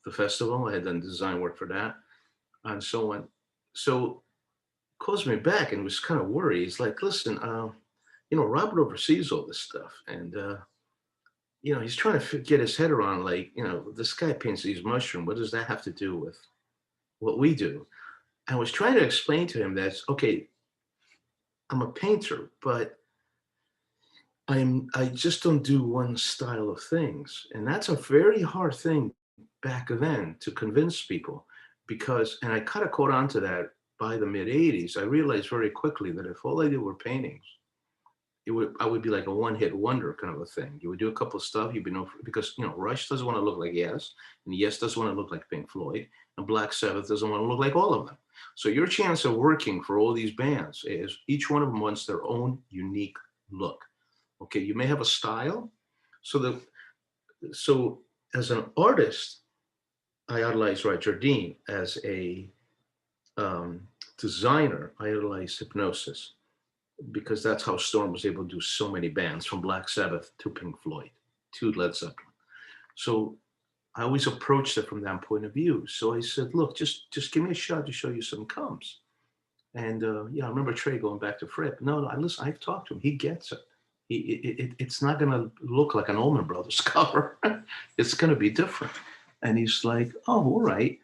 the festival. I had done design work for that, and so on. So calls me back and was kind of worried. He's like, listen, you know, Robert oversees all this stuff, and you know, he's trying to get his head around, like, you know, this guy paints these mushrooms. What does that have to do with what we do? I was trying to explain to him that, okay, I'm a painter, but I just don't do one style of things. And that's a very hard thing back then to convince people, because, and I kind of caught on to that by the mid 80s. I realized very quickly that if all I did were paintings, I would be like a one-hit wonder kind of a thing. You would do a couple of stuff, you'd be known for, because, you know, Rush doesn't want to look like Yes, and Yes doesn't want to look like Pink Floyd, and Black Sabbath doesn't want to look like all of them. So your chance of working for all these bands is each one of them wants their own unique look. Okay, you may have a style. So as an artist, I idolize Roger Dean. As a designer, I idolize Hypnosis, because that's how Storm was able to do so many bands, from Black Sabbath to Pink Floyd to Led Zeppelin. So I always approached it from that point of view. So I said, look, just give me a shot to show you some comes. And yeah, I remember Trey going back to Fripp. No, listen, I've talked to him. He gets it. It's not going to look like an Allman Brothers cover. It's going to be different. And he's like, oh, all right.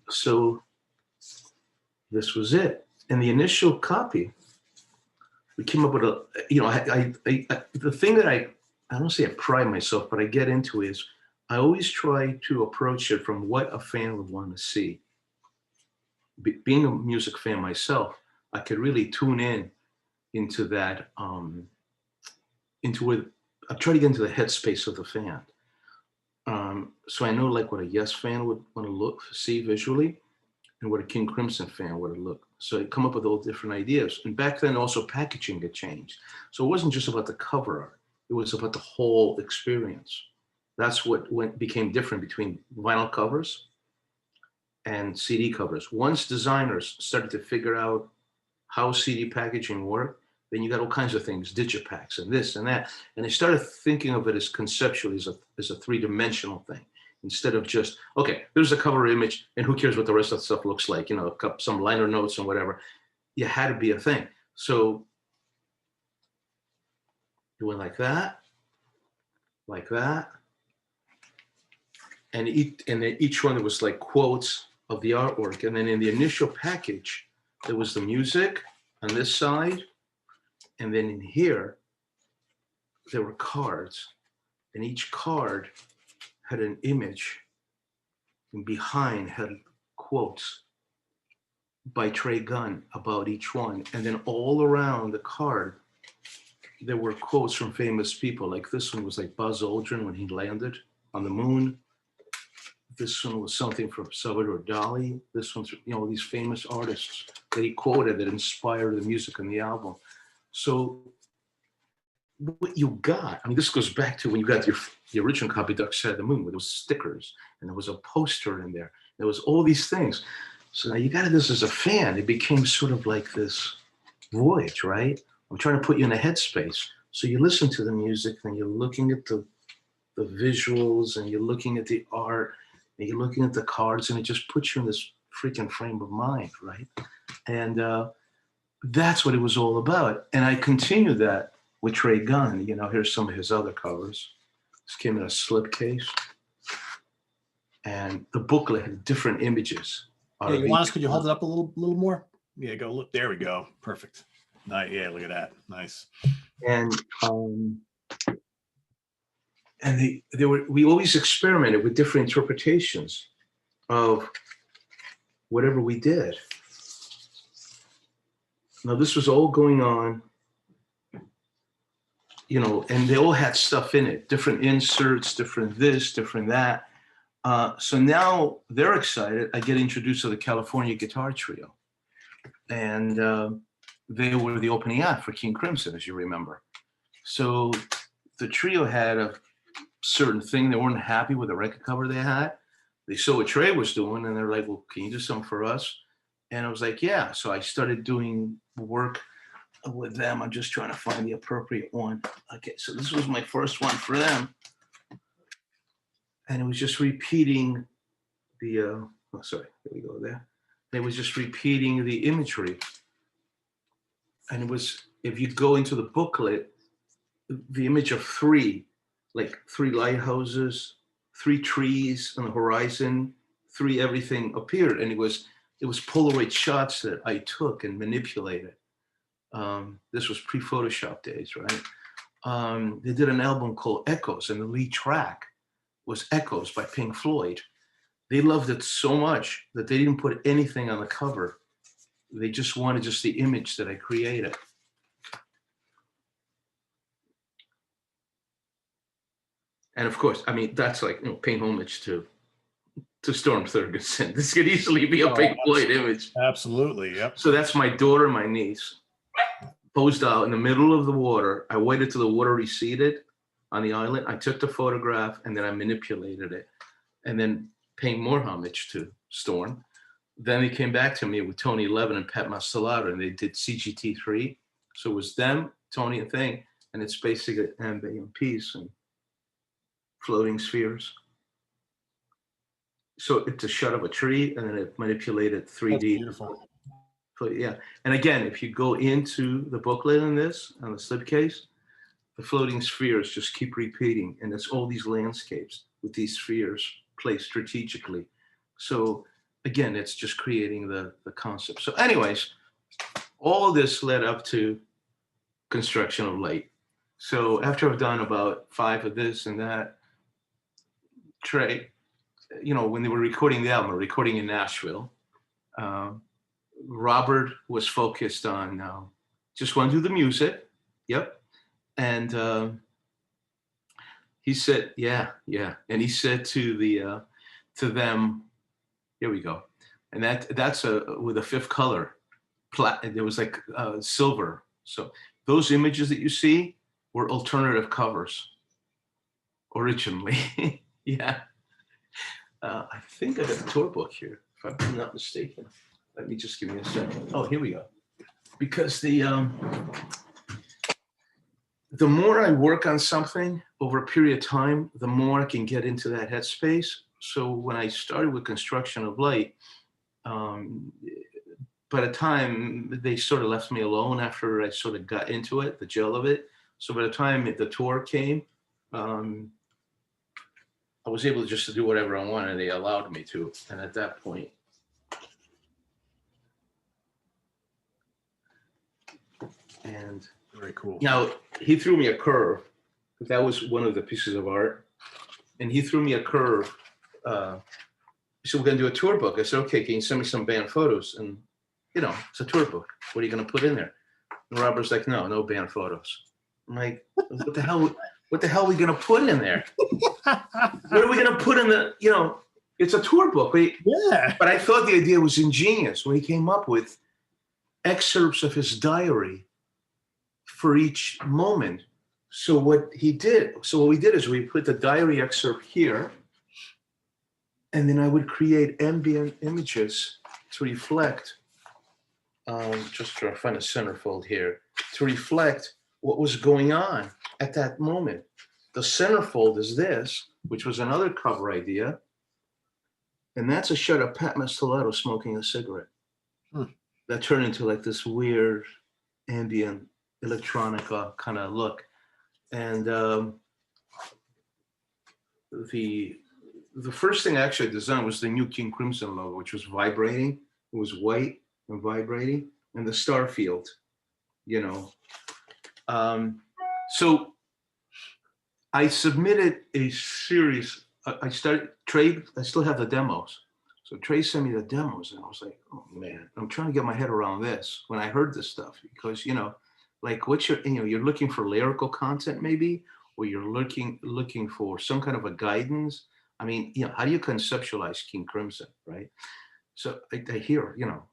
So this was it. And the initial copy, we came up with a, you know, the thing that I don't say I pride myself, but I get into is I always try to approach it from what a fan would want to see. Being a music fan myself, I could really tune in into that, into where I try to get into the headspace of the fan. So I know like what a Yes fan would want to see visually, and what a King Crimson fan would look. So I come up with all different ideas. And back then also packaging had changed. So it wasn't just about the cover art. It was about the whole experience. That's what became different between vinyl covers and CD covers. Once designers started to figure out how CD packaging worked, then you got all kinds of things, digipacks and this and that. And they started thinking of it as conceptually as a three-dimensional thing. Instead of just, okay, there's a cover image and who cares what the rest of the stuff looks like, you know, some liner notes and whatever. You had to be a thing. So you went like that, and each one was like quotes of the artwork. And then in the initial package, there was the music on this side. And then in here, there were cards, and each card had an image, and behind had quotes by Trey Gunn about each one. And then all around the card, there were quotes from famous people. Like this one was like Buzz Aldrin when he landed on the moon. This one was something from Salvador Dali. This one's, you know, these famous artists that he quoted that inspired the music on the album. So what you got, I mean, this goes back to when you got the original copy of Dark Side of the Moon, where there was stickers and there was a poster in there. There was all these things. So now you got this as a fan. It became sort of like this voyage, right? I'm trying to put you in a headspace. So you listen to the music and you're looking at the visuals and you're looking at the art and you're looking at the cards, and it just puts you in this freaking frame of mind, right? And that's what it was all about. And I continue that with Trey Gunn. You know, here's some of his other covers. This came in a slipcase. And the booklet had different images. Yeah, Ioannis, could you hold it up a little more? Yeah, go look. There we go. Perfect. Nice. Yeah, look at that. Nice. And we always experimented with different interpretations of whatever we did. Now this was all going on, you know, and they all had stuff in it, different inserts, different this, different that. So now they're excited. I get introduced to the California Guitar Trio, and they were the opening act for King Crimson, as you remember. So the trio had a certain thing. They weren't happy with the record cover they had. They saw what Trey was doing, and they're like, well, can you do something for us? And I was like, yeah. So I started doing work with them. I'm just trying to find the appropriate one. Okay, so this was my first one for them. And it was just repeating the, oh, sorry, there we go there. It was just repeating the imagery. And it was, if you go into the booklet, the image of three, like 3 lighthouses, 3 trees on the horizon, 3 everything appeared. And it was Polaroid shots that I took and manipulated. This was pre-Photoshop days, right? They did an album called Echoes, and the lead track was Echoes by Pink Floyd. They loved it so much that they didn't put anything on the cover. They just wanted just the image that I created. And of course, I mean, that's like, you know, paying homage to Storm Thurgood. This could easily be a Pink Floyd image. Absolutely, yep. So that's my daughter, my niece, posed out in the middle of the water. I waited till the water receded on the island. I took the photograph and then I manipulated it, and then paying more homage to Storm. Then they came back to me with Tony Levin and Pat Mastelotto, and they did CGT3. So it was them, Tony, and Thing, and it's basically ambient peace and floating spheres. So it's a shot of a tree, and then it manipulated 3D. That's beautiful. So, yeah, and again, if you go into the booklet on this, on the slipcase, the floating spheres just keep repeating, and it's all these landscapes with these spheres placed strategically. So again, it's just creating the concept. So anyways, all of this led up to Construction of Light. So after I've done about 5 of this and that, Trey, you know, when they were recording the album, recording in Nashville, Robert was focused on just want to do the music. Yep. And he said, yeah. And he said to them, here we go. And that's with a 5th color. There was like silver. So those images that you see were alternative covers originally. Yeah. I think I got the tour book here, if I'm not mistaken. Let me just give me a second. Oh, here we go. Because the more I work on something over a period of time, the more I can get into that headspace. So when I started with Construction of Light, by the time they sort of left me alone after I sort of got into it, the gel of it. So by the time the tour came, I was able just to do whatever I wanted. They allowed me to. And at that point, and very cool. Now he threw me a curve. That was one of the pieces of art. And he threw me a curve. He said, we're going to do a tour book. I said, okay, can you send me some band photos? And, you know, it's a tour book. What are you going to put in there? And Robert's like, no band photos. I'm like, what the hell are we going to put in there? What are we going to put in the, you know, it's a tour book. Yeah. But I thought the idea was ingenious when he came up with excerpts of his diary for each moment. So what we did is we put the diary excerpt here, and then I would create ambient images to reflect, just trying to find a centerfold here, to reflect what was going on at that moment. The centerfold is this, which was another cover idea. And that's a shot of Pat Mastelotto smoking a cigarette. That turned into like this weird ambient electronica kind of look. And the first thing I actually designed was the new King Crimson logo, which was vibrating. It was white and vibrating, and the star field, you know. So I submitted a series. I started, Trey, I still have the demos. So Trey sent me the demos, and I was like, oh man, I'm trying to get my head around this when I heard this stuff, because, you know, like what's your, you know, you're looking for lyrical content maybe, or you're looking for some kind of a guidance. I mean, you know, how do you conceptualize King Crimson, right? So I hear, you know,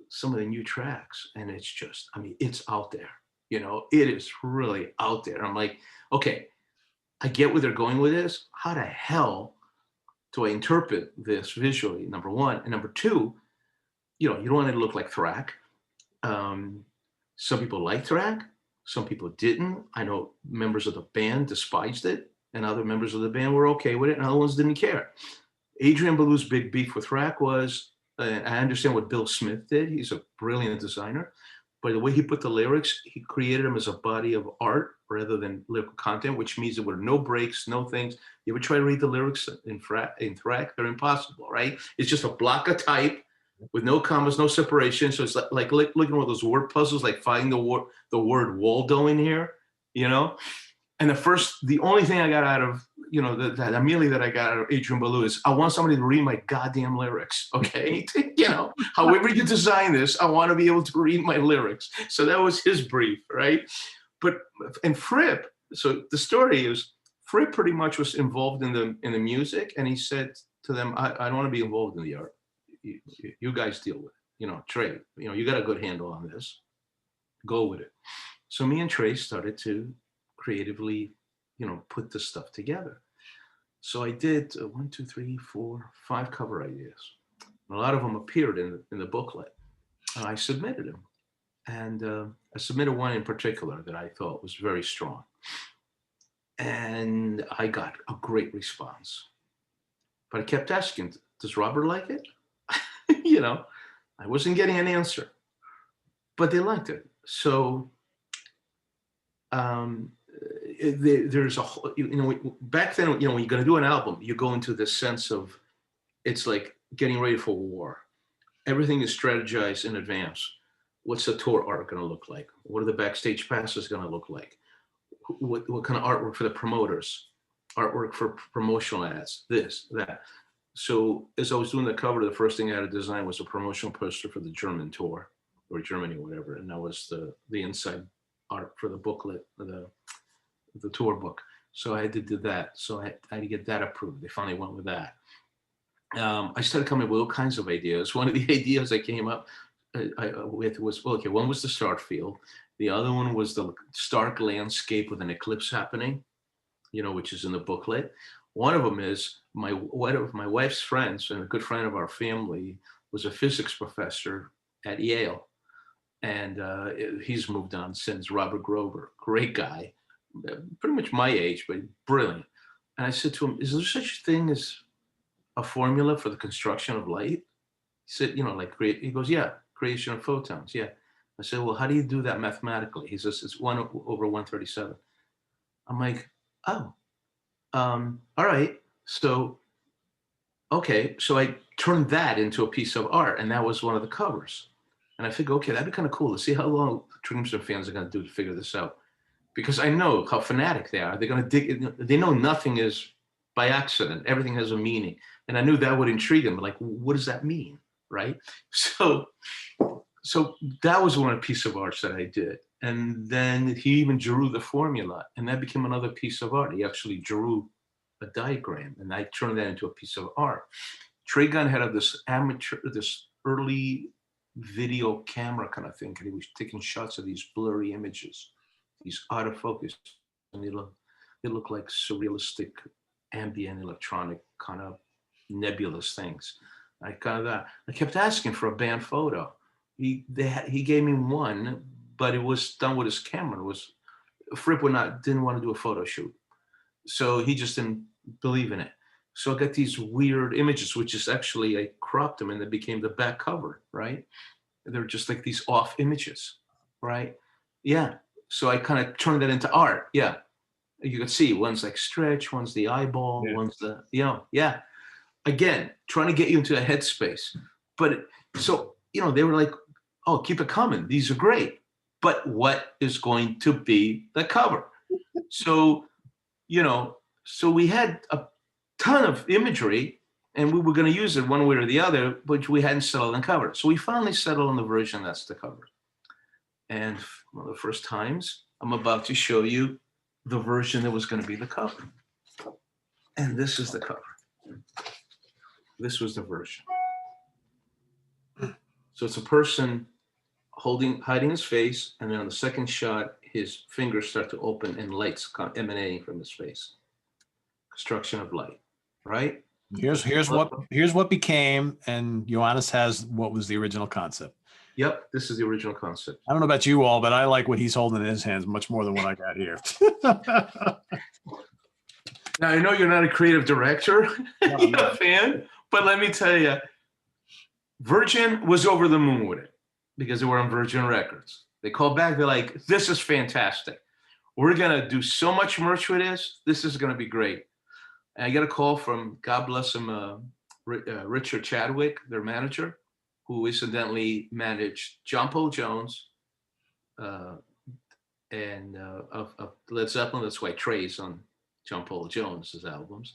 some of the new tracks, and it's just, I mean, it's out there, you know, it is really out there. I'm like, okay, I get where they're going with this. How the hell do I interpret this visually? Number one, and number two, you know, you don't want it to look like thrack. Some people like thrack, some people didn't. I know members of the band despised it, and other members of the band were okay with it, and other ones didn't care. Adrian Ballou's big beef with thrack was, I understand what Bill Smith did. He's a brilliant designer, but the way he put the lyrics, he created them as a body of art rather than lyrical content, which means there were no breaks, no things. You ever try to read the lyrics in thrack? They're impossible, right? It's just a block of type with no commas, no separation. So it's like looking at one of those word puzzles, like finding the word Waldo in here, you know? And the only thing I got out of, you know, that immediately that I got out of Adrian Ballou is, I want somebody to read my goddamn lyrics, okay? You know, however you design this, I want to be able to read my lyrics. So that was his brief, right? And Fripp, so the story is, Fripp pretty much was involved in the music, and he said to them, I don't want to be involved in the art. You guys deal with it. You know, Trey, you know, you got a good handle on this. Go with it. So me and Trey started to creatively, you know, put this stuff together. So I did 1, 2, 3, 4, 5 cover ideas. And a lot of them appeared in the booklet. And I submitted them. And I submitted one in particular that I thought was very strong. And I got a great response. But I kept asking, does Robert like it? You know, I wasn't getting an answer. But they liked it. So there's a whole, you know, back then, you know, when you're going to do an album, you go into this sense of, it's like getting ready for war. Everything is strategized in advance. What's the tour art going to look like? What are the backstage passes going to look like? What kind of artwork for the promoters? Artwork for promotional ads, this, that. So as I was doing the cover, the first thing I had to design was a promotional poster for the German tour, or Germany, or whatever. And that was the inside art for the booklet, the tour book. So I had to do that. So I had to get that approved. They finally went with that. I started coming up with all kinds of ideas. One of the ideas I came up with was, okay, one was the start field. The other one was the stark landscape with an eclipse happening, you know, which is in the booklet. One of them is one of my wife's friends, and a good friend of our family, was a physics professor at Yale. And he's moved on since, Robert Grover, great guy, pretty much my age, but brilliant. And I said to him, is there such a thing as a formula for the construction of light? He said, you know, like, he goes, yeah, creation of photons, yeah. I said, well, how do you do that mathematically? He says, it's 1 over 137. I'm like, oh, all right. So, okay. So I turned that into a piece of art, and that was one of the covers. And I figured, okay, that'd be kind of cool to see how long Crimson fans are going to do to figure this out. Because I know how fanatic they are. They're going to dig, they know nothing is by accident. Everything has a meaning. And I knew that would intrigue them. Like, what does that mean, right? So that was one piece of art that I did. And then he even drew the formula, and that became another piece of art. He actually drew a diagram, and I turned that into a piece of art. Trey Gunn had this early video camera kind of thing, and he was taking shots of these blurry images, these out of focus, and they look like surrealistic, ambient, electronic kind of nebulous things. I kept asking for a band photo. He gave me one, but it was done with his camera. Fripp didn't want to do a photo shoot, so he just didn't believe in it. So I got these weird images, which is actually, I cropped them and they became the back cover, right? They're just like these off images, right? Yeah. So I kind of turned that into art. Yeah. You can see one's like stretch, one's the eyeball, yeah. One's the, you know, yeah. Again, trying to get you into a headspace. But so they were like, oh, keep it coming. These are great. But what is going to be the cover? So, so we had a ton of imagery and we were going to use it one way or the other, but we hadn't settled on cover. So we finally settled on the version that's the cover. And one of the first times, I'm about to show you the version that was going to be the cover. And this is the cover. This was the version. So it's a person hiding his face, and then on the second shot, his fingers start to open and lights emanating from his face. Construction of light, right? Here's what became, and Ioannis has what was the original concept. Yep, this is the original concept. I don't know about you all, but I like what he's holding in his hands much more than what I got here. Now, I know you're not a creative director, No, you're a fan, but let me tell you, Virgin was over the moon with it because they were on Virgin Records. They called back, they're like, this is fantastic. We're going to do so much merch with this. This is going to be great. And I get a call from, God bless him, Richard Chadwick, their manager, who incidentally managed John Paul Jones and of Led Zeppelin. That's why Trey's on John Paul Jones's albums.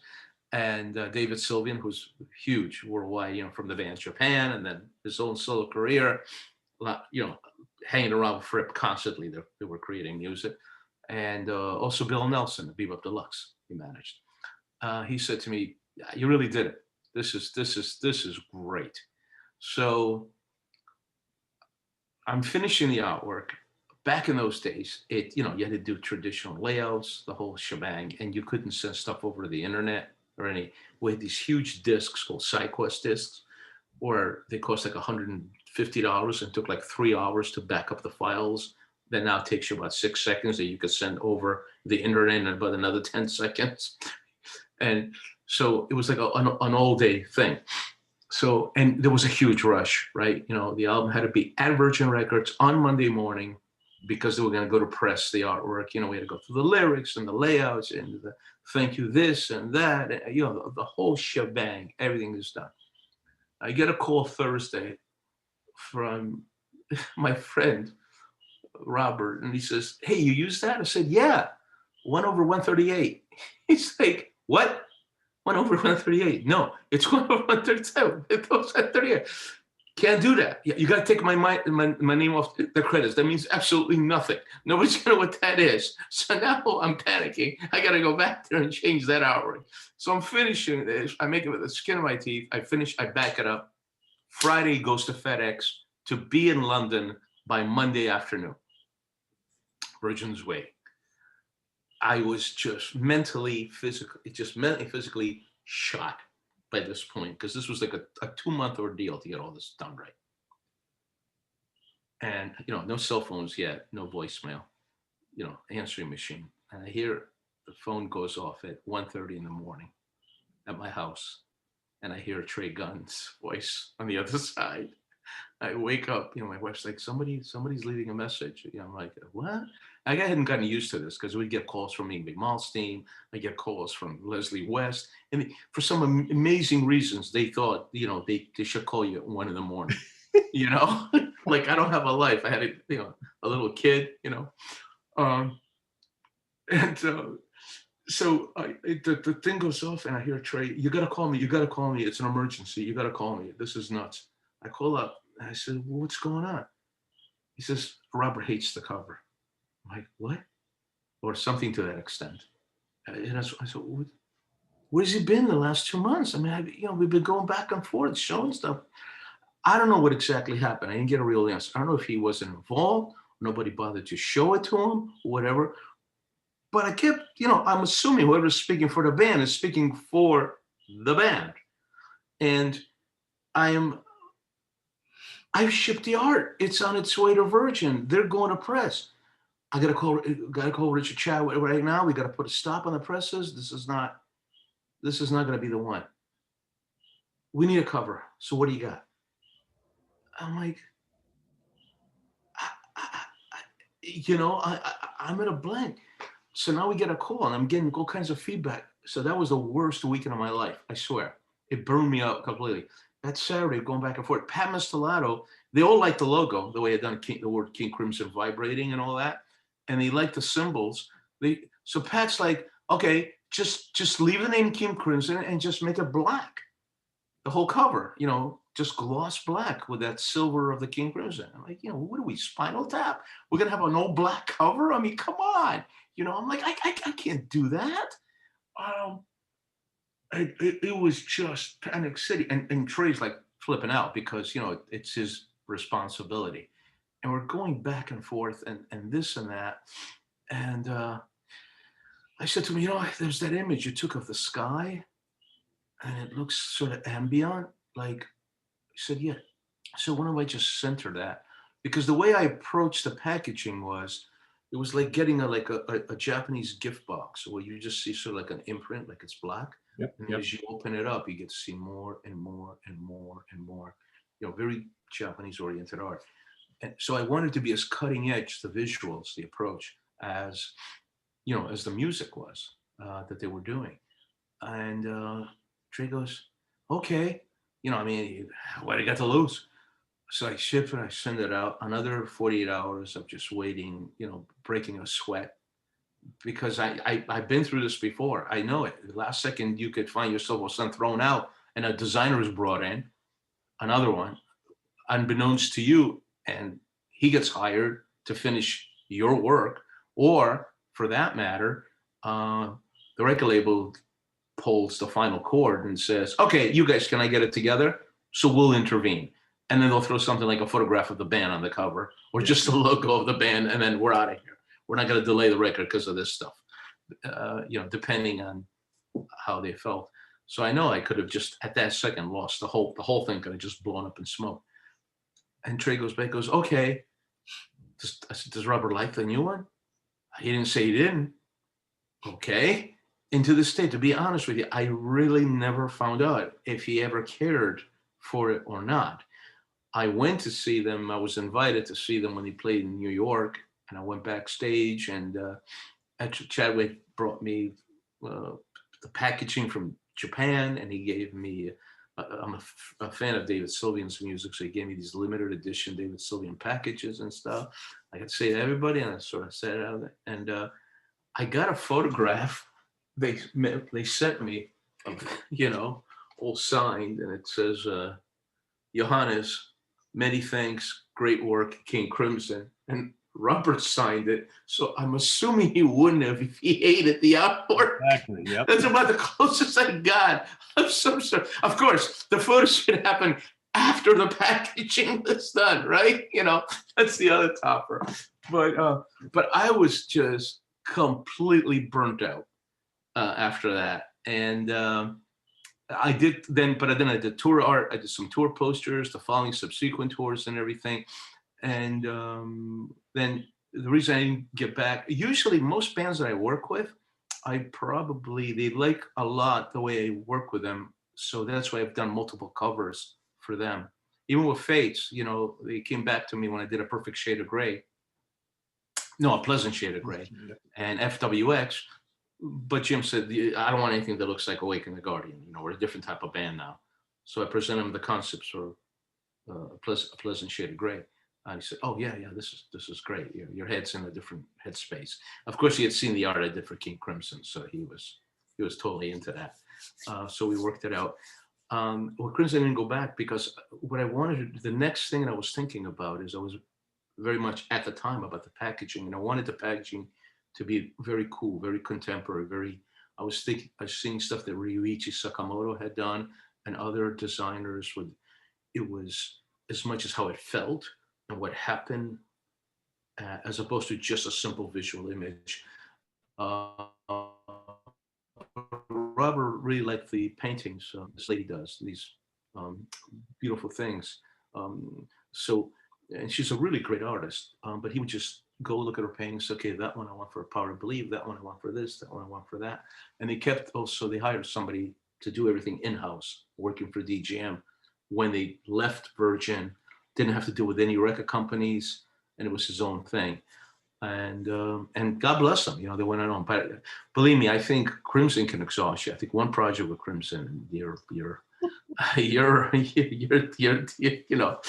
And David Sylvian, who's huge worldwide, from the band Japan, and then his own solo career, hanging around with Fripp constantly. They were creating music. And also Bill Nelson, the Bebop Deluxe, he managed. He said to me, yeah, you really did it. This is great. So I'm finishing the artwork. Back in those days, you had to do traditional layouts, the whole shebang, and you couldn't send stuff over to the internet or any. We had these huge discs called SideQuest discs, where they cost like $150 and took like 3 hours to back up the files. That now takes you about 6 seconds that you could send over the internet in about another 10 seconds. And so it was like an all day thing. So, and there was a huge rush, right? The album had to be at Virgin Records on Monday morning because they were going to go to press the artwork. We had to go through the lyrics and the layouts and the thank you this and that, the whole shebang, everything is done. I get a call Thursday from my friend, Robert, and he says, hey, you used that? I said, yeah, 1 over 138. He's like, what? 1 over 138. No, it's 1 over 137. It goes at 38. Can't do that. You got to take my name off the credits. That means absolutely nothing. Nobody's going to know what that is. So now I'm panicking. I got to go back there and change that artwork. So I'm finishing this. I make it with the skin of my teeth. I finish. I back it up. Friday goes to FedEx to be in London by Monday afternoon. Virgin's Way. I was just mentally, physically shot by this point, because this was like a 2-month ordeal to get all this done right. And, no cell phones yet, no voicemail, answering machine. And I hear the phone goes off at 1:30 in the morning at my house. And I hear Trey Gunn's voice on the other side. I wake up, my wife's like, somebody's leaving a message. I'm like, what? I hadn't gotten used to this because we'd get calls from Ingrid Malmsteen. I get calls from Leslie West. And for some amazing reasons, they thought, they should call you at 1 in the morning, like I don't have a life. I had a little kid, so the thing goes off and I hear Trey, you got to call me. It's an emergency. You got to call me. This is nuts. I call up and I said, well, what's going on? He says, Robert hates the cover. I'm like, what? Or something to that extent. And I said, where's he been the last 2 months? I mean, we've been going back and forth, showing stuff. I don't know what exactly happened. I didn't get a real answer. I don't know if he wasn't involved, nobody bothered to show it to him, or whatever. But I kept, I'm assuming whoever's speaking for the band is speaking for the band. And I've shipped the art. It's on its way to Virgin. They're going to press. I gotta call Richard Chadwick right now. We gotta put a stop on the presses. This is not gonna be the one. We need a cover. So what do you got? I'm like, I'm at a blank. So now we get a call and I'm getting all kinds of feedback. So that was the worst weekend of my life. I swear. It burned me out completely. that Saturday, going back and forth. Pat Stellato, they all liked the logo, the way I'd done the word King Crimson vibrating and all that, and they liked the symbols. So Pat's like, okay, just leave the name King Crimson and just make it black, the whole cover, just gloss black with that silver of the King Crimson. I'm like, what are we, Spinal Tap? We're gonna have an old black cover? I mean, come on. I'm like, I can't do that. It was just panic city, and Trey's like flipping out because it's his responsibility, and we're going back and forth and this and that, and I said to him, there's that image you took of the sky, and it looks sort of ambient. Like, he said, yeah. So why don't I just center that? Because the way I approached the packaging was, it was like getting a Japanese gift box where you just see sort of like an imprint, like it's black. Yep. And as you open it up, you get to see more and more and more and more, very Japanese oriented art. And so I wanted to be as cutting edge, the visuals, the approach, as, as the music was that they were doing. And Trey goes, okay, what do you got to lose? So I ship it, I send it out. Another 48 hours of just waiting, breaking a sweat, because I've been through this before. I know it. The last second you could find yourself with something thrown out, and a designer is brought in, another one, unbeknownst to you, and he gets hired to finish your work, or for that matter, the record label pulls the final chord and says, okay, you guys, can I get it together? So we'll intervene. And then they'll throw something like a photograph of the band on the cover, or just the logo of the band, and then we're out of here. We're not going to delay the record because of this stuff, depending on how they felt. So I know I could have just at that second lost the whole thing could have just blown up in smoke. And Trey goes back, goes, okay. I said, does Robert like the new one? He didn't say he didn't. Okay. And to this day, to be honest with you, I really never found out if he ever cared for it or not. I went to see them. I was invited to see them when they played in New York, and I went backstage, and Chadwick brought me the packaging from Japan, and he gave me, I'm a fan of David Sylvian's music, so he gave me these limited edition David Sylvian packages and stuff. I could say to everybody, and I sort of said it out there. And I got a photograph they sent me, all signed, and it says, Ioannis, many thanks, great work, King Crimson. And Robert signed it, so I'm assuming he wouldn't have if he hated the artwork. Exactly. Yep. That's about the closest I got of some sort. Of course, the photo should happen after the packaging was done, right? That's the other topper. But I was just completely burnt out after that, and I did then. But then I did tour art. I did some tour posters, the following subsequent tours and everything. And then the reason I didn't get back, usually most bands that I work with, they like a lot the way I work with them. So that's why I've done multiple covers for them. Even with Fates, they came back to me when I did A Perfect Shade of Gray. No, A Pleasant Shade of Gray. And FWX. But Jim said, I don't want anything that looks like Awaken the Guardian. We're a different type of band now. So I presented him the concepts for A Pleasant Shade of Gray. And he said, oh, yeah, this is great. Your head's in a different headspace. Of course, he had seen the art I did for King Crimson, so he was totally into that. So we worked it out. Crimson didn't go back because what I wanted, the next thing that I was thinking about is I was very much at the time about the packaging, and I wanted the packaging to be very cool, very contemporary, I was seeing stuff that Ryuichi Sakamoto had done and other designers it was as much as how it felt and what happened as opposed to just a simple visual image. Robert really liked the paintings this lady does, these beautiful things. And she's a really great artist, but he would just go look at her paintings. Okay, that one I want for Power to Believe, that one I want for this, that one I want for that. And they hired somebody to do everything in-house, working for DGM. When they left Virgin, didn't have to deal with any record companies, and it was his own thing. and God bless them. You know, they went on. But believe me, I think Crimson can exhaust you. I think one project with Crimson, you're you know,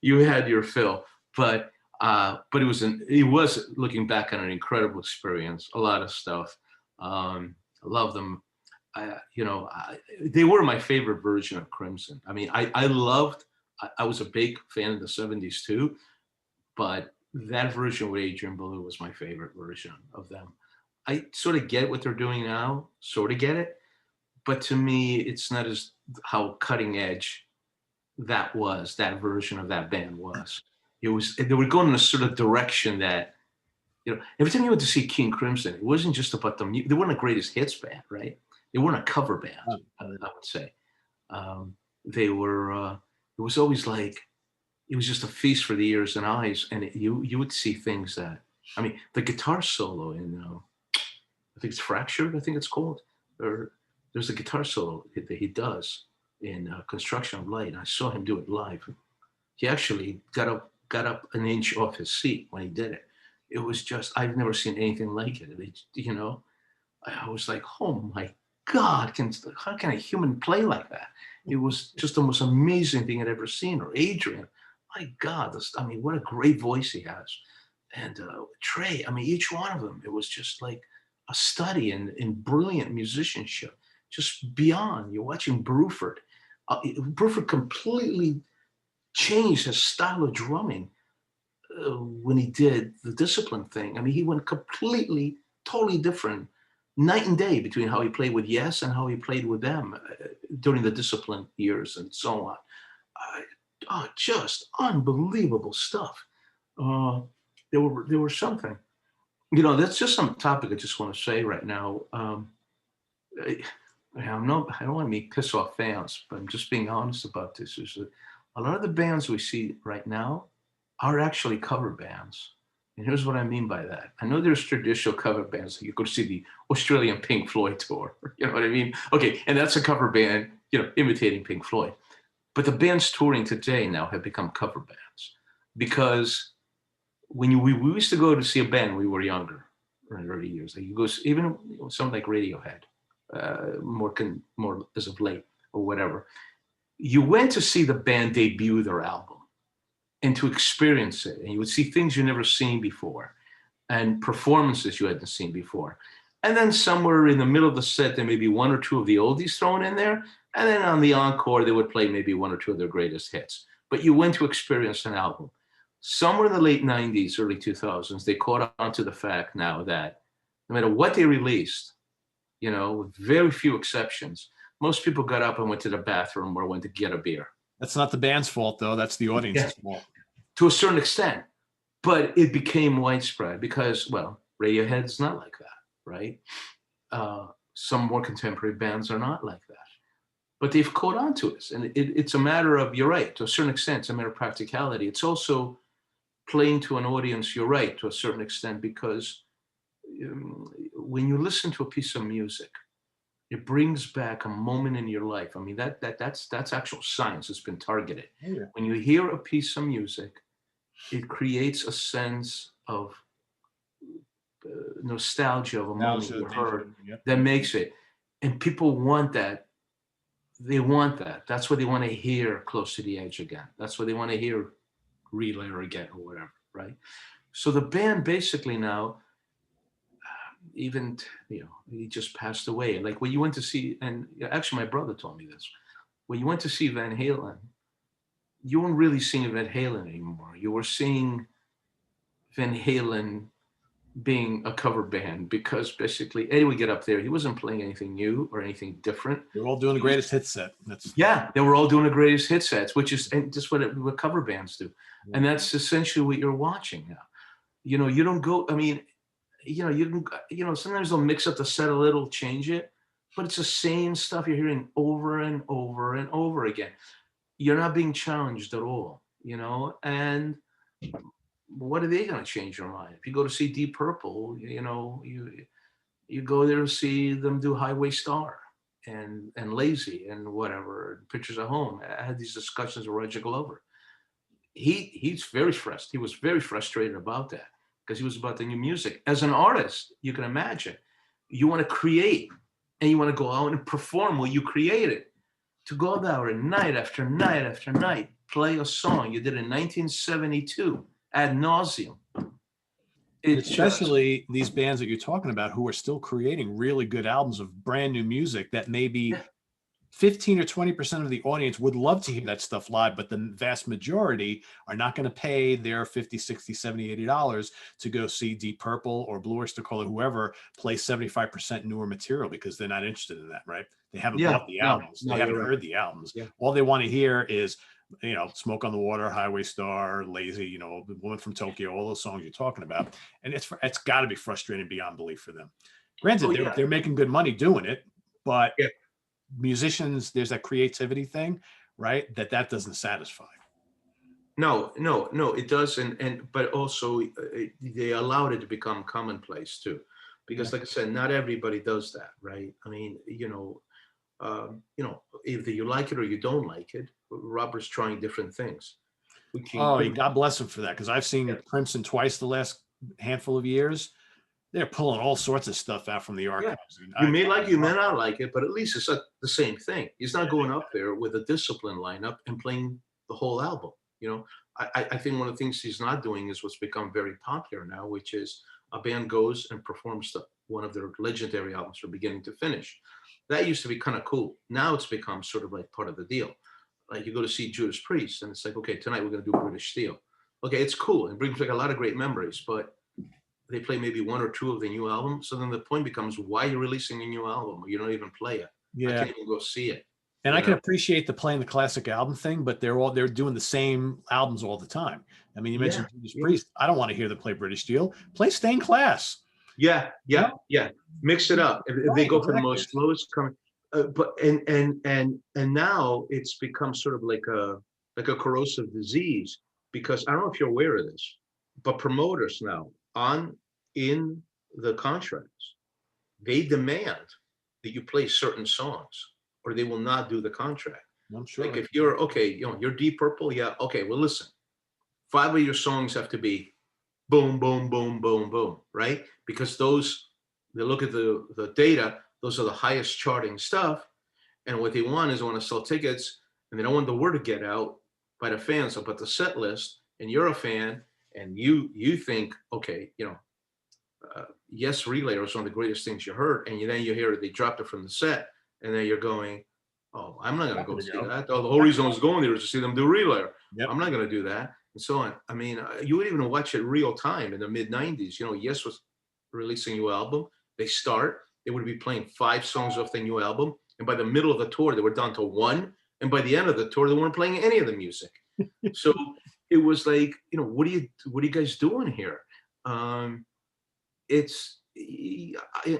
you had your fill. But it was looking back on an incredible experience. A lot of stuff. I love them. They were my favorite version of Crimson. I mean, I was a big fan of the 70s too, but that version with Adrian Belew was my favorite version of them. I sort of get what they're doing now, sort of get it, but to me, it's not as how cutting edge that version of that band was. They were going in a sort of direction that, every time you went to see King Crimson, it wasn't just about they weren't a greatest hits band, right? They weren't a cover band, I would say. They were, it was always like, it was just a feast for the ears and eyes. And you would see things that, I mean, the guitar solo in, I think it's Fractured, I think it's called. There's a guitar solo that he does in Construction of Light. I saw him do it live. He actually got up an inch off his seat when he did it. It was just, I've never seen anything like it. I was like, oh my God, how can a human play like that? It was just the most amazing thing I'd ever seen. Or Adrian, my God, what a great voice he has. And Trey, I mean, each one of them, it was just like a study in brilliant musicianship, just beyond. You're watching Bruford. Bruford completely changed his style of drumming when he did the Discipline thing. I mean, he went completely, totally different, night and day between how he played with Yes and how he played with them during the Discipline years and so on. Just unbelievable stuff. There were something. That's just some topic I just want to say right now. I don't want to make piss off fans, but I'm just being honest about this. Is that a lot of the bands we see right now are actually cover bands. And here's what I mean by that. I know there's traditional cover bands. You go to see the Australian Pink Floyd tour. You know what I mean? Okay, and that's a cover band, imitating Pink Floyd. But the bands touring today now have become cover bands because when we used to go to see a band when we were younger, in early years, like you go even something like Radiohead, more as of late or whatever. You went to see the band debut their album and to experience it, and you would see things you never seen before and performances you hadn't seen before. And then somewhere in the middle of the set, there may be one or two of the oldies thrown in there. And then on the encore, they would play maybe one or two of their greatest hits. But you went to experience an album. Somewhere in the late 90s, early 2000s, they caught on to the fact now that no matter what they released, with very few exceptions, most people got up and went to the bathroom or went to get a beer. That's not the band's fault, though. That's the audience's fault. To a certain extent. But it became widespread because, well, Radiohead's not like that, right? Some more contemporary bands are not like that. But they've caught on to us. And it's a matter of, you're right, to a certain extent, it's a matter of practicality. It's also playing to an audience, you're right, to a certain extent, because when you listen to a piece of music, it brings back a moment in your life. I mean, that's actual science. It's been targeted. Yeah. When you hear a piece of music, it creates a sense of nostalgia of a moment you heard that makes it. And people want that. They want that. That's what they want to hear close to the edge again. That's what they want to hear Relayer again or whatever, right? So the band basically now, even, he just passed away. Like when you went to see, and actually my brother told me this, when you went to see Van Halen, you weren't really seeing Van Halen anymore. You were seeing Van Halen being a cover band because basically Eddie would get up there. He wasn't playing anything new or anything different. They were all doing the greatest hit set. They were all doing the greatest hit sets, which is just what cover bands do. Yeah. And that's essentially what you're watching now. You don't go, I mean, sometimes they'll mix up the set a little, change it, but it's the same stuff you're hearing over and over and over again. You're not being challenged at all, and what are they going to change your mind? If you go to see Deep Purple, you go there to see them do Highway Star and Lazy and whatever, Pictures at Home. I had these discussions with Roger Glover. He was very frustrated about that. because he was about the new music. As an artist, you can imagine, you want to create and you want to go out and perform what you created. To go there and night after night after night, play a song you did in 1972 ad nauseum. And It's just, especially these bands that you're talking about who are still creating really good albums of brand new music that maybe yeah, 15 or 20% of the audience would love to hear that stuff live, but the vast majority are not going to pay their 50, 60, 70, $80 to go see Deep Purple or Blue Oyster Cult or whoever play 75% newer material because they're not interested in that, right? They haven't yeah, bought the no, albums. They no, haven't you're right. heard the albums. Yeah. All they want to hear is, Smoke on the Water, Highway Star, Lazy, The Woman from Tokyo, all those songs you're talking about. And it's got to be frustrating beyond belief for them. Oh Granted, yeah, they're making good money doing it, but yeah. musicians, there's that creativity thing, right? That doesn't satisfy. No, no, no, it does, and but also they allowed it to become commonplace too, Yeah. because like I said, not everybody does that, right? I mean, either you like it or you don't like it. Robert's trying different things, which Oh, include, God bless them for that. Because I've yeah, seen Crimson twice the last handful of years. They're pulling all sorts of stuff out from the yeah. archives. And You may like, you may not like it, but at least it's not the same thing. He's not going up there with a disciplined lineup and playing the whole album. I think one of the things he's not doing is what's become very popular now, which is a band goes and performs one of their legendary albums from beginning to finish. That used to be kind of cool. Now it's become sort of like part of the deal. Like you go to see Judas Priest, and it's like, okay, tonight we're going to do British Steel. Okay, it's cool. It brings back a lot of great memories, but they play maybe one or two of the new album. So then the point becomes, why are you releasing a new album? You don't even play it. I yeah. can't even go see it. And I You can know? appreciate the playing the classic album thing, but they're doing the same albums all the time. I mean, you Yeah, mentioned Judas yeah, Priest. I don't want to hear them play British Steel. Play Stained Class. yeah, You yeah, know? yeah. Mix it up. If they Right, go for the exactly. most slowest coming, but and now it's become sort of like a corrosive disease, because I don't know if you're aware of this, but promoters now on in the contracts, they demand that you play certain songs or they will not do the contract. I'm Like sure. if you're okay, you're Deep Purple, yeah, okay, well listen, 5 of your songs have to be boom, boom, boom, boom, boom, right? Because those, they look at the data, those are the highest charting stuff. And what they want is they want to sell tickets, and they don't want the word to get out by the fans. So put the set list, and you're a fan, and you think, okay, Yes Relay was one of the greatest things you heard, and then you hear they dropped it from the set, and then you're going, oh, I'm not going to Not go gonna see go. that. Oh, the whole reason I was going there was to see them do Relay. Yep. I'm not going to do that, and so on. I mean, you would even watch it real time in the mid '90s. Yes was releasing a new album. They would be playing 5 songs off the new album, and by the middle of the tour, they were down to 1, and by the end of the tour, they weren't playing any of the music. So it was like, what are you guys doing here? Um, it's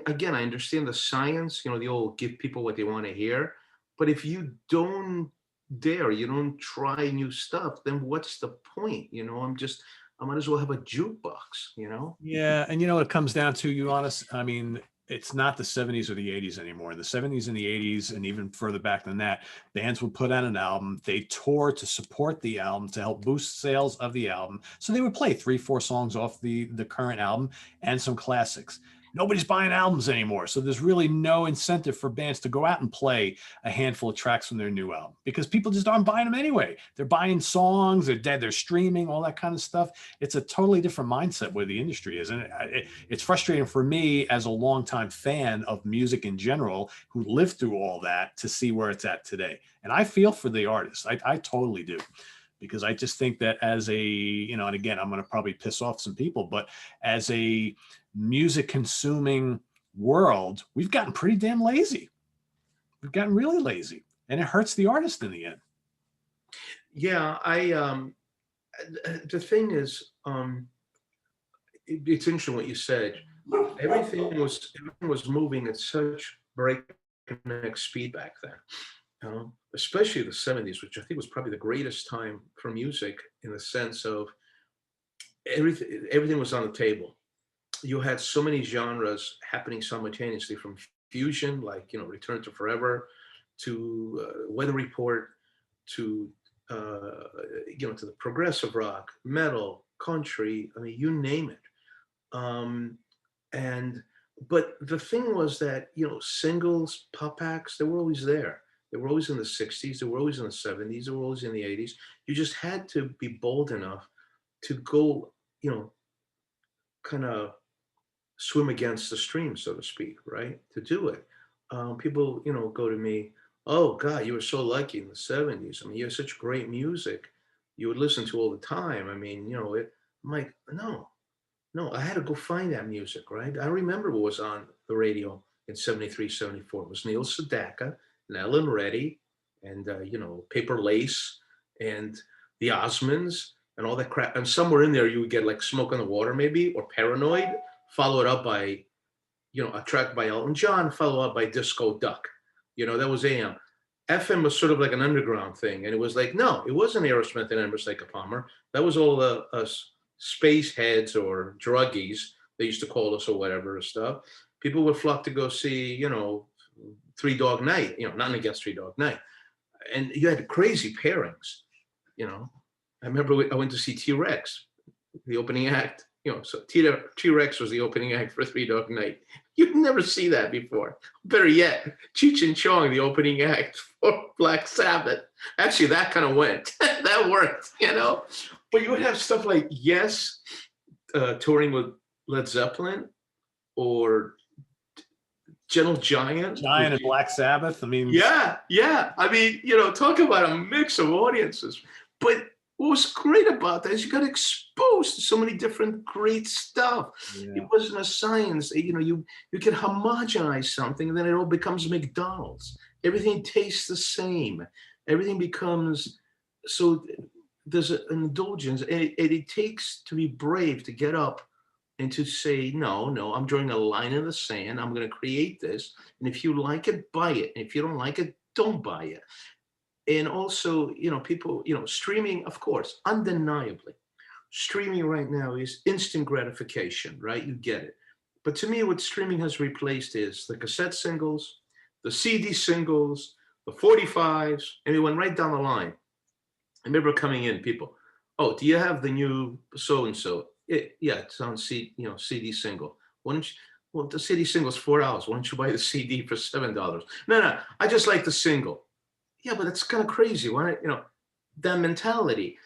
again, I understand the science, the old give people what they want to hear, but if you don't dare, you don't try new stuff, then what's the point? I might as well have a jukebox. Yeah, and you know what it comes down to, you honest. I mean, it's not the 70s or the 80s anymore. The 70s and the 80s, and even further back than that, bands would put out an album. They tour to support the album to help boost sales of the album. So they would play 3, 4 songs off the current album and some classics. Nobody's buying albums anymore. So there's really no incentive for bands to go out and play a handful of tracks from their new album because people just aren't buying them anyway. They're buying songs, they're dead, they're streaming, all that kind of stuff. It's a totally different mindset where the industry is. And it's frustrating for me as a longtime fan of music in general who lived through all that to see where it's at today. And I feel for the artists. I totally do. Because I just think that as and again, I'm going to probably piss off some people, but as a music consuming world, we've gotten pretty damn lazy. We've gotten really lazy, and it hurts the artist in the end. Yeah, the thing is, it's interesting what you said. Everything was moving at such breakneck speed back then. Especially the '70s, which I think was probably the greatest time for music in the sense of everything was on the table. You had so many genres happening simultaneously, from fusion, like Return to Forever, to Weather Report, to to the progressive rock, metal, country. I mean, you name it. And but the thing was that, singles, pop acts, they were always there. They were always in the 60s, they were always in the 70s, they were always in the 80s. You just had to be bold enough to go, kind of swim against the stream, so to speak, right? To do it. People, go to me, oh God, you were so lucky in the 70s. I mean, you had such great music you would listen to all the time. I mean, I'm like, no, I had to go find that music, right? I remember what was on the radio in 73, 74. It was Neil Sedaka and Ellen Reddy and, Paper Lace and the Osmonds and all that crap. And somewhere in there, you would get like Smoke on the Water, maybe, or Paranoid, followed up by, a track by Elton John, followed up by Disco Duck. That was AM. FM was sort of like an underground thing. And it was like, no, it wasn't Aerosmith and Emerson, Lake and Palmer. That was all the space heads or druggies, they used to call us, or whatever stuff. People would flock to go see, Three Dog Night, nothing against Three Dog Night. And you had crazy pairings, I remember I went to see T-Rex, the opening act, so T-Rex was the opening act for Three Dog Night. You'd never see that before. Better yet, Cheech and Chong, the opening act for Black Sabbath. Actually, that kind of went. That worked, But you would have stuff like Yes, touring with Led Zeppelin, or Gentle Giant. Giant and Black Sabbath. I mean, yeah. I mean, talk about a mix of audiences. But what was great about that is you got exposed to so many different great stuff. Yeah. It wasn't a science. You can homogenize something, and then it all becomes McDonald's. Everything tastes the same. Everything becomes so. There's an indulgence, and it takes to be brave to get up and to say, no, I'm drawing a line in the sand. I'm going to create this. And if you like it, buy it. And if you don't like it, don't buy it. And also, people, streaming, of course, undeniably, streaming right now is instant gratification, right? You get it. But to me, what streaming has replaced is the cassette singles, the CD singles, the 45s, and it went right down the line. I remember coming in, people, oh, do you have the new so-and-so? Yeah, it's on CD single. Why don't you, well, the CD single is $4. Why don't you buy the CD for $7? No, I just like the single. Yeah, but that's kind of crazy. Why, that mentality.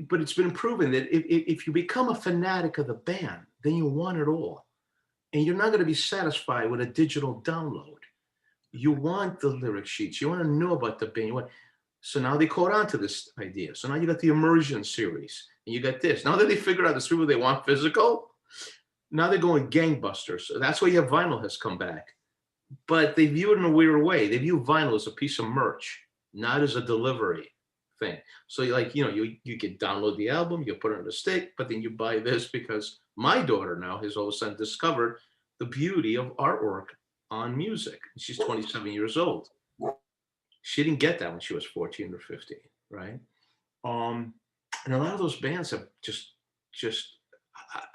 But it's been proven that if you become a fanatic of the band, then you want it all. And you're not going to be satisfied with a digital download. You want the lyric sheets. You want to know about the band. So now they caught on to this idea. So now you got the Immersion series, and you got this. Now that they figured out the people they want physical, now they're going gangbusters. So that's why you have vinyl has come back. But they view it in a weird way. They view vinyl as a piece of merch, not as a delivery thing. So you can download the album, you put it on a stick, but then you buy this because my daughter now has all of a sudden discovered the beauty of artwork on music. She's 27 years old. She didn't get that when she was 14 or 15, right? And a lot of those bands have just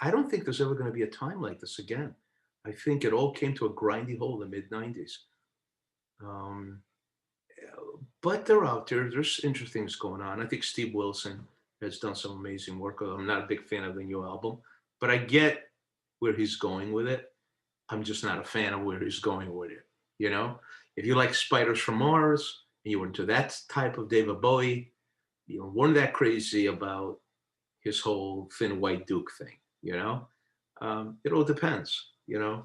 I don't think there's ever going to be a time like this again. I think it all came to a grindy halt in the mid-90s. But they're out there. There's interesting things going on. I think Steve Wilson has done some amazing work. I'm not a big fan of the new album, but I get where he's going with it. I'm just not a fan of where he's going with it. If you like Spiders from Mars and you were into that type of David Bowie, you weren't that crazy about his whole Thin White Duke thing. It all depends. Yeah,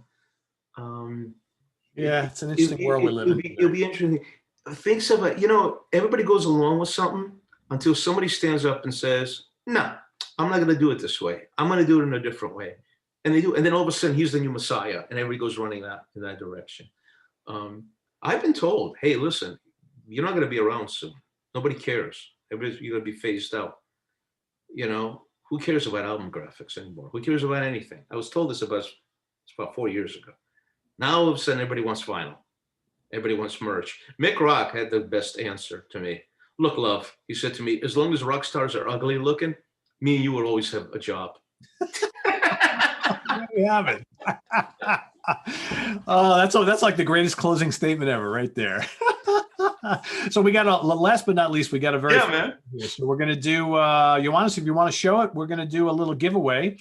it's an interesting world we live in. It'll be interesting. Think of it. Everybody goes along with something until somebody stands up and says, "No, I'm not going to do it this way. I'm going to do it in a different way." And they do, and then all of a sudden he's the new Messiah, and everybody goes running in that direction. I've been told, "Hey, listen, you're not going to be around soon. Nobody cares. You're going to be phased out." Who cares about album graphics anymore? Who cares about anything? I was told this about 4 years ago. Now all of a sudden everybody wants vinyl. Everybody wants merch. Mick Rock had the best answer to me. Look, love, he said to me, as long as rock stars are ugly looking, me and you will always have a job. We have it. Oh, that's like the greatest closing statement ever right there. So we got last but not least, we got a very man. So we're going to do, Ioannis, if you want to show it, we're going to do a little giveaway.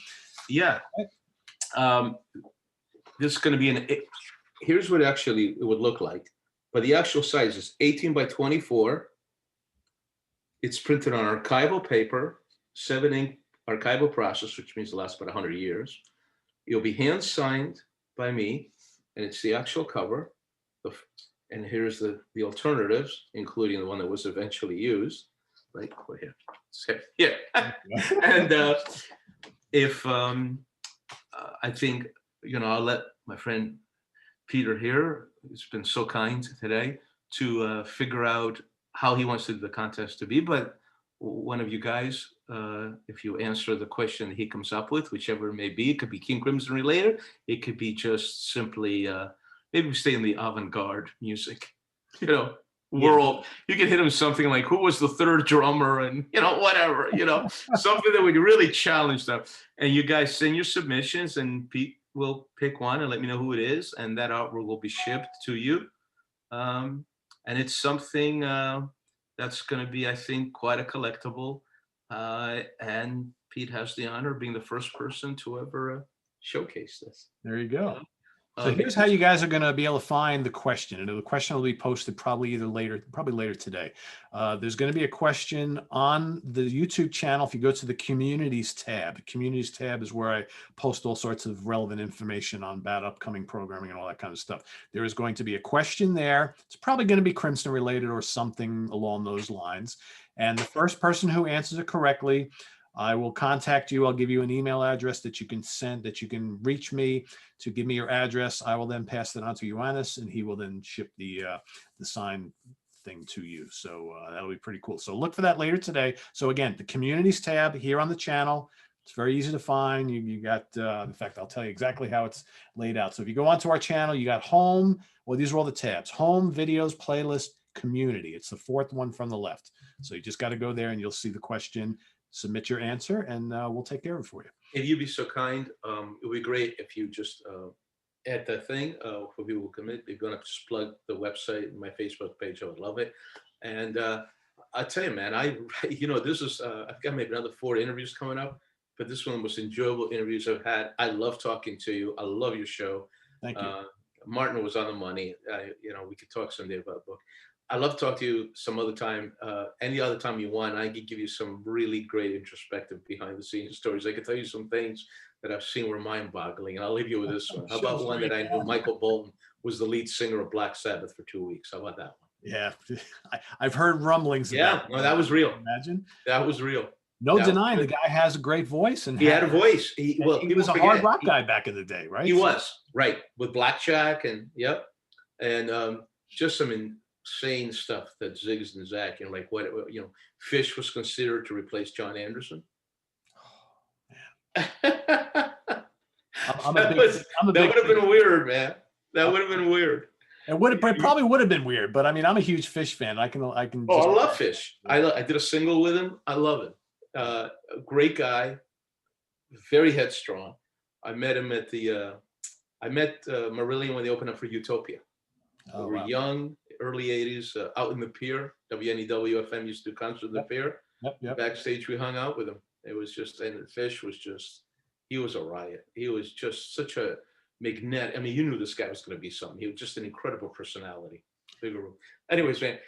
Yeah. This is going to be here's what actually it would look like. But the actual size is 18 by 24. It's printed on archival paper, 7 ink archival process, which means it lasts about 100 years. It'll be hand signed by me, and it's the actual cover. And here's the alternatives, including the one that was eventually used. Right here. Yeah. And if I think, I'll let my friend Peter here, who's been so kind today, to figure out how he wants the contest to be. But one of you guys, if you answer the question he comes up with, whichever it may be, it could be King Crimson related. It could be just simply, maybe we stay in the avant-garde music, world. You could hit him something like, who was the third drummer, and whatever, something that would really challenge them. And you guys send your submissions, and Pete will pick one and let me know who it is, and that artwork will be shipped to you. And it's something that's going to be, I think, quite a collectible. And Pete has the honor of being the first person to ever showcase this. There you go. So here's how you guys are going to be able to find the question. And the question will be posted probably later today. There's going to be a question on the YouTube channel. If you go to the communities tab is where I post all sorts of relevant information on about upcoming programming and all that kind of stuff. There is going to be a question there. It's probably going to be Crimson related or something along those lines. And the first person who answers it correctly, I will contact you. I'll give you an email address that you can send, that you can reach me to give me your address. I will then pass it on to Ioannis, and he will then ship the signed thing to you. So that'll be pretty cool. So look for that later today. So again, the communities tab here on the channel. It's very easy to find. You got, in fact, I'll tell you exactly how it's laid out. So if you go onto our channel, you got home. Well, these are all the tabs: home, videos, playlist, community. It's the fourth one from the left. So you just got to go there and you'll see the question. Submit your answer, and we'll take care of it for you. If you'd be so kind, it would be great if you just add that thing for people who commit. You're going to just plug the website and my Facebook page. I would love it. And I tell you, man, this is I've got maybe another 4 interviews coming up, but this one was the most enjoyable interviews I've had. I love talking to you. I love your show. Thank you. Martin was on the money. We could talk someday about a book. I love to talk to you some other time. Any other time you want, I could give you some really great introspective behind the scenes stories. I could tell you some things that I've seen were mind boggling. And I'll leave you with this one. How about one that I knew Michael Bolton was the lead singer of Black Sabbath for 2 weeks? How about that one? Yeah. I've heard rumblings. Yeah, no, that was real. Imagine. That was real. No denying the guy has a great voice. And he had a voice. He was a hard rock guy back in the day, right? He was, right. With Blackjack and, yep. And just some insane stuff that zigs and zags, like what Fish was considered to replace John Anderson. Oh, that would have been weird, man. That would have been weird. It probably would have been weird, but I mean, I'm a huge Fish fan. I can. Oh, I love Fish. I did a single with him. I love him. A great guy, very headstrong. I met him at I met Marillion when they opened up for Utopia. We were young, early 80s, out in the pier. WNEW FM used to do concerts in the pier. Yep. Backstage, we hung out with him. It was just, and Fish was just, he was a riot. He was just such a magnet. I mean, you knew this guy was going to be something. He was just an incredible personality. Bigger room. Anyways, man,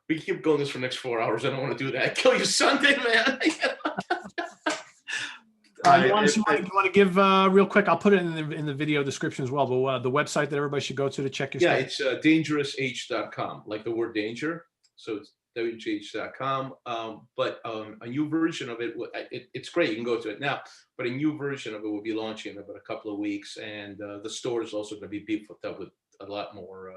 we keep going this for the next 4 hours. I don't want to do that. I kill you Sunday, man. You want to give real quick? I'll put it in the video description as well. But the website that everybody should go to check your stuff. Yeah, it's dangeroush.com, like the word danger. So it's wgh.com. But a new version of it, it's great. You can go to it now. But a new version of it will be launching in about a couple of weeks, and the store is also going to be beefed up with a lot more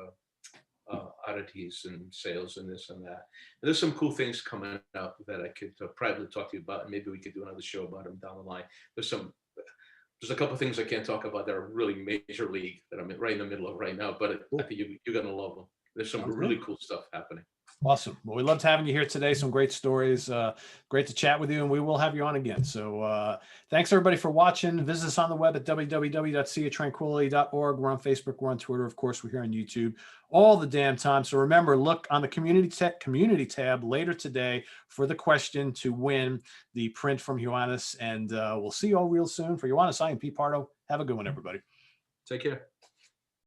oddities and sales and this and that. And there's some cool things coming up that I could privately talk to you about, and maybe we could do another show about them down the line. There's a couple of things I can't talk about that are really major league that I'm right in the middle of right now, but I think you're gonna love them. There's some Sounds really good. cool stuff happening. Awesome. Well, we loved having you here today. Some great stories. Great to chat with you, and we will have you on again. So thanks everybody for watching. Visit us on the web at www.seatranquility.org. We're on Facebook. We're on Twitter. Of course, we're here on YouTube all the damn time. So remember, look on the community tab later today for the question to win the print from Ioannis. And we'll see you all real soon. For Ioannis, I am Pete Pardo. Have a good one, everybody. Take care.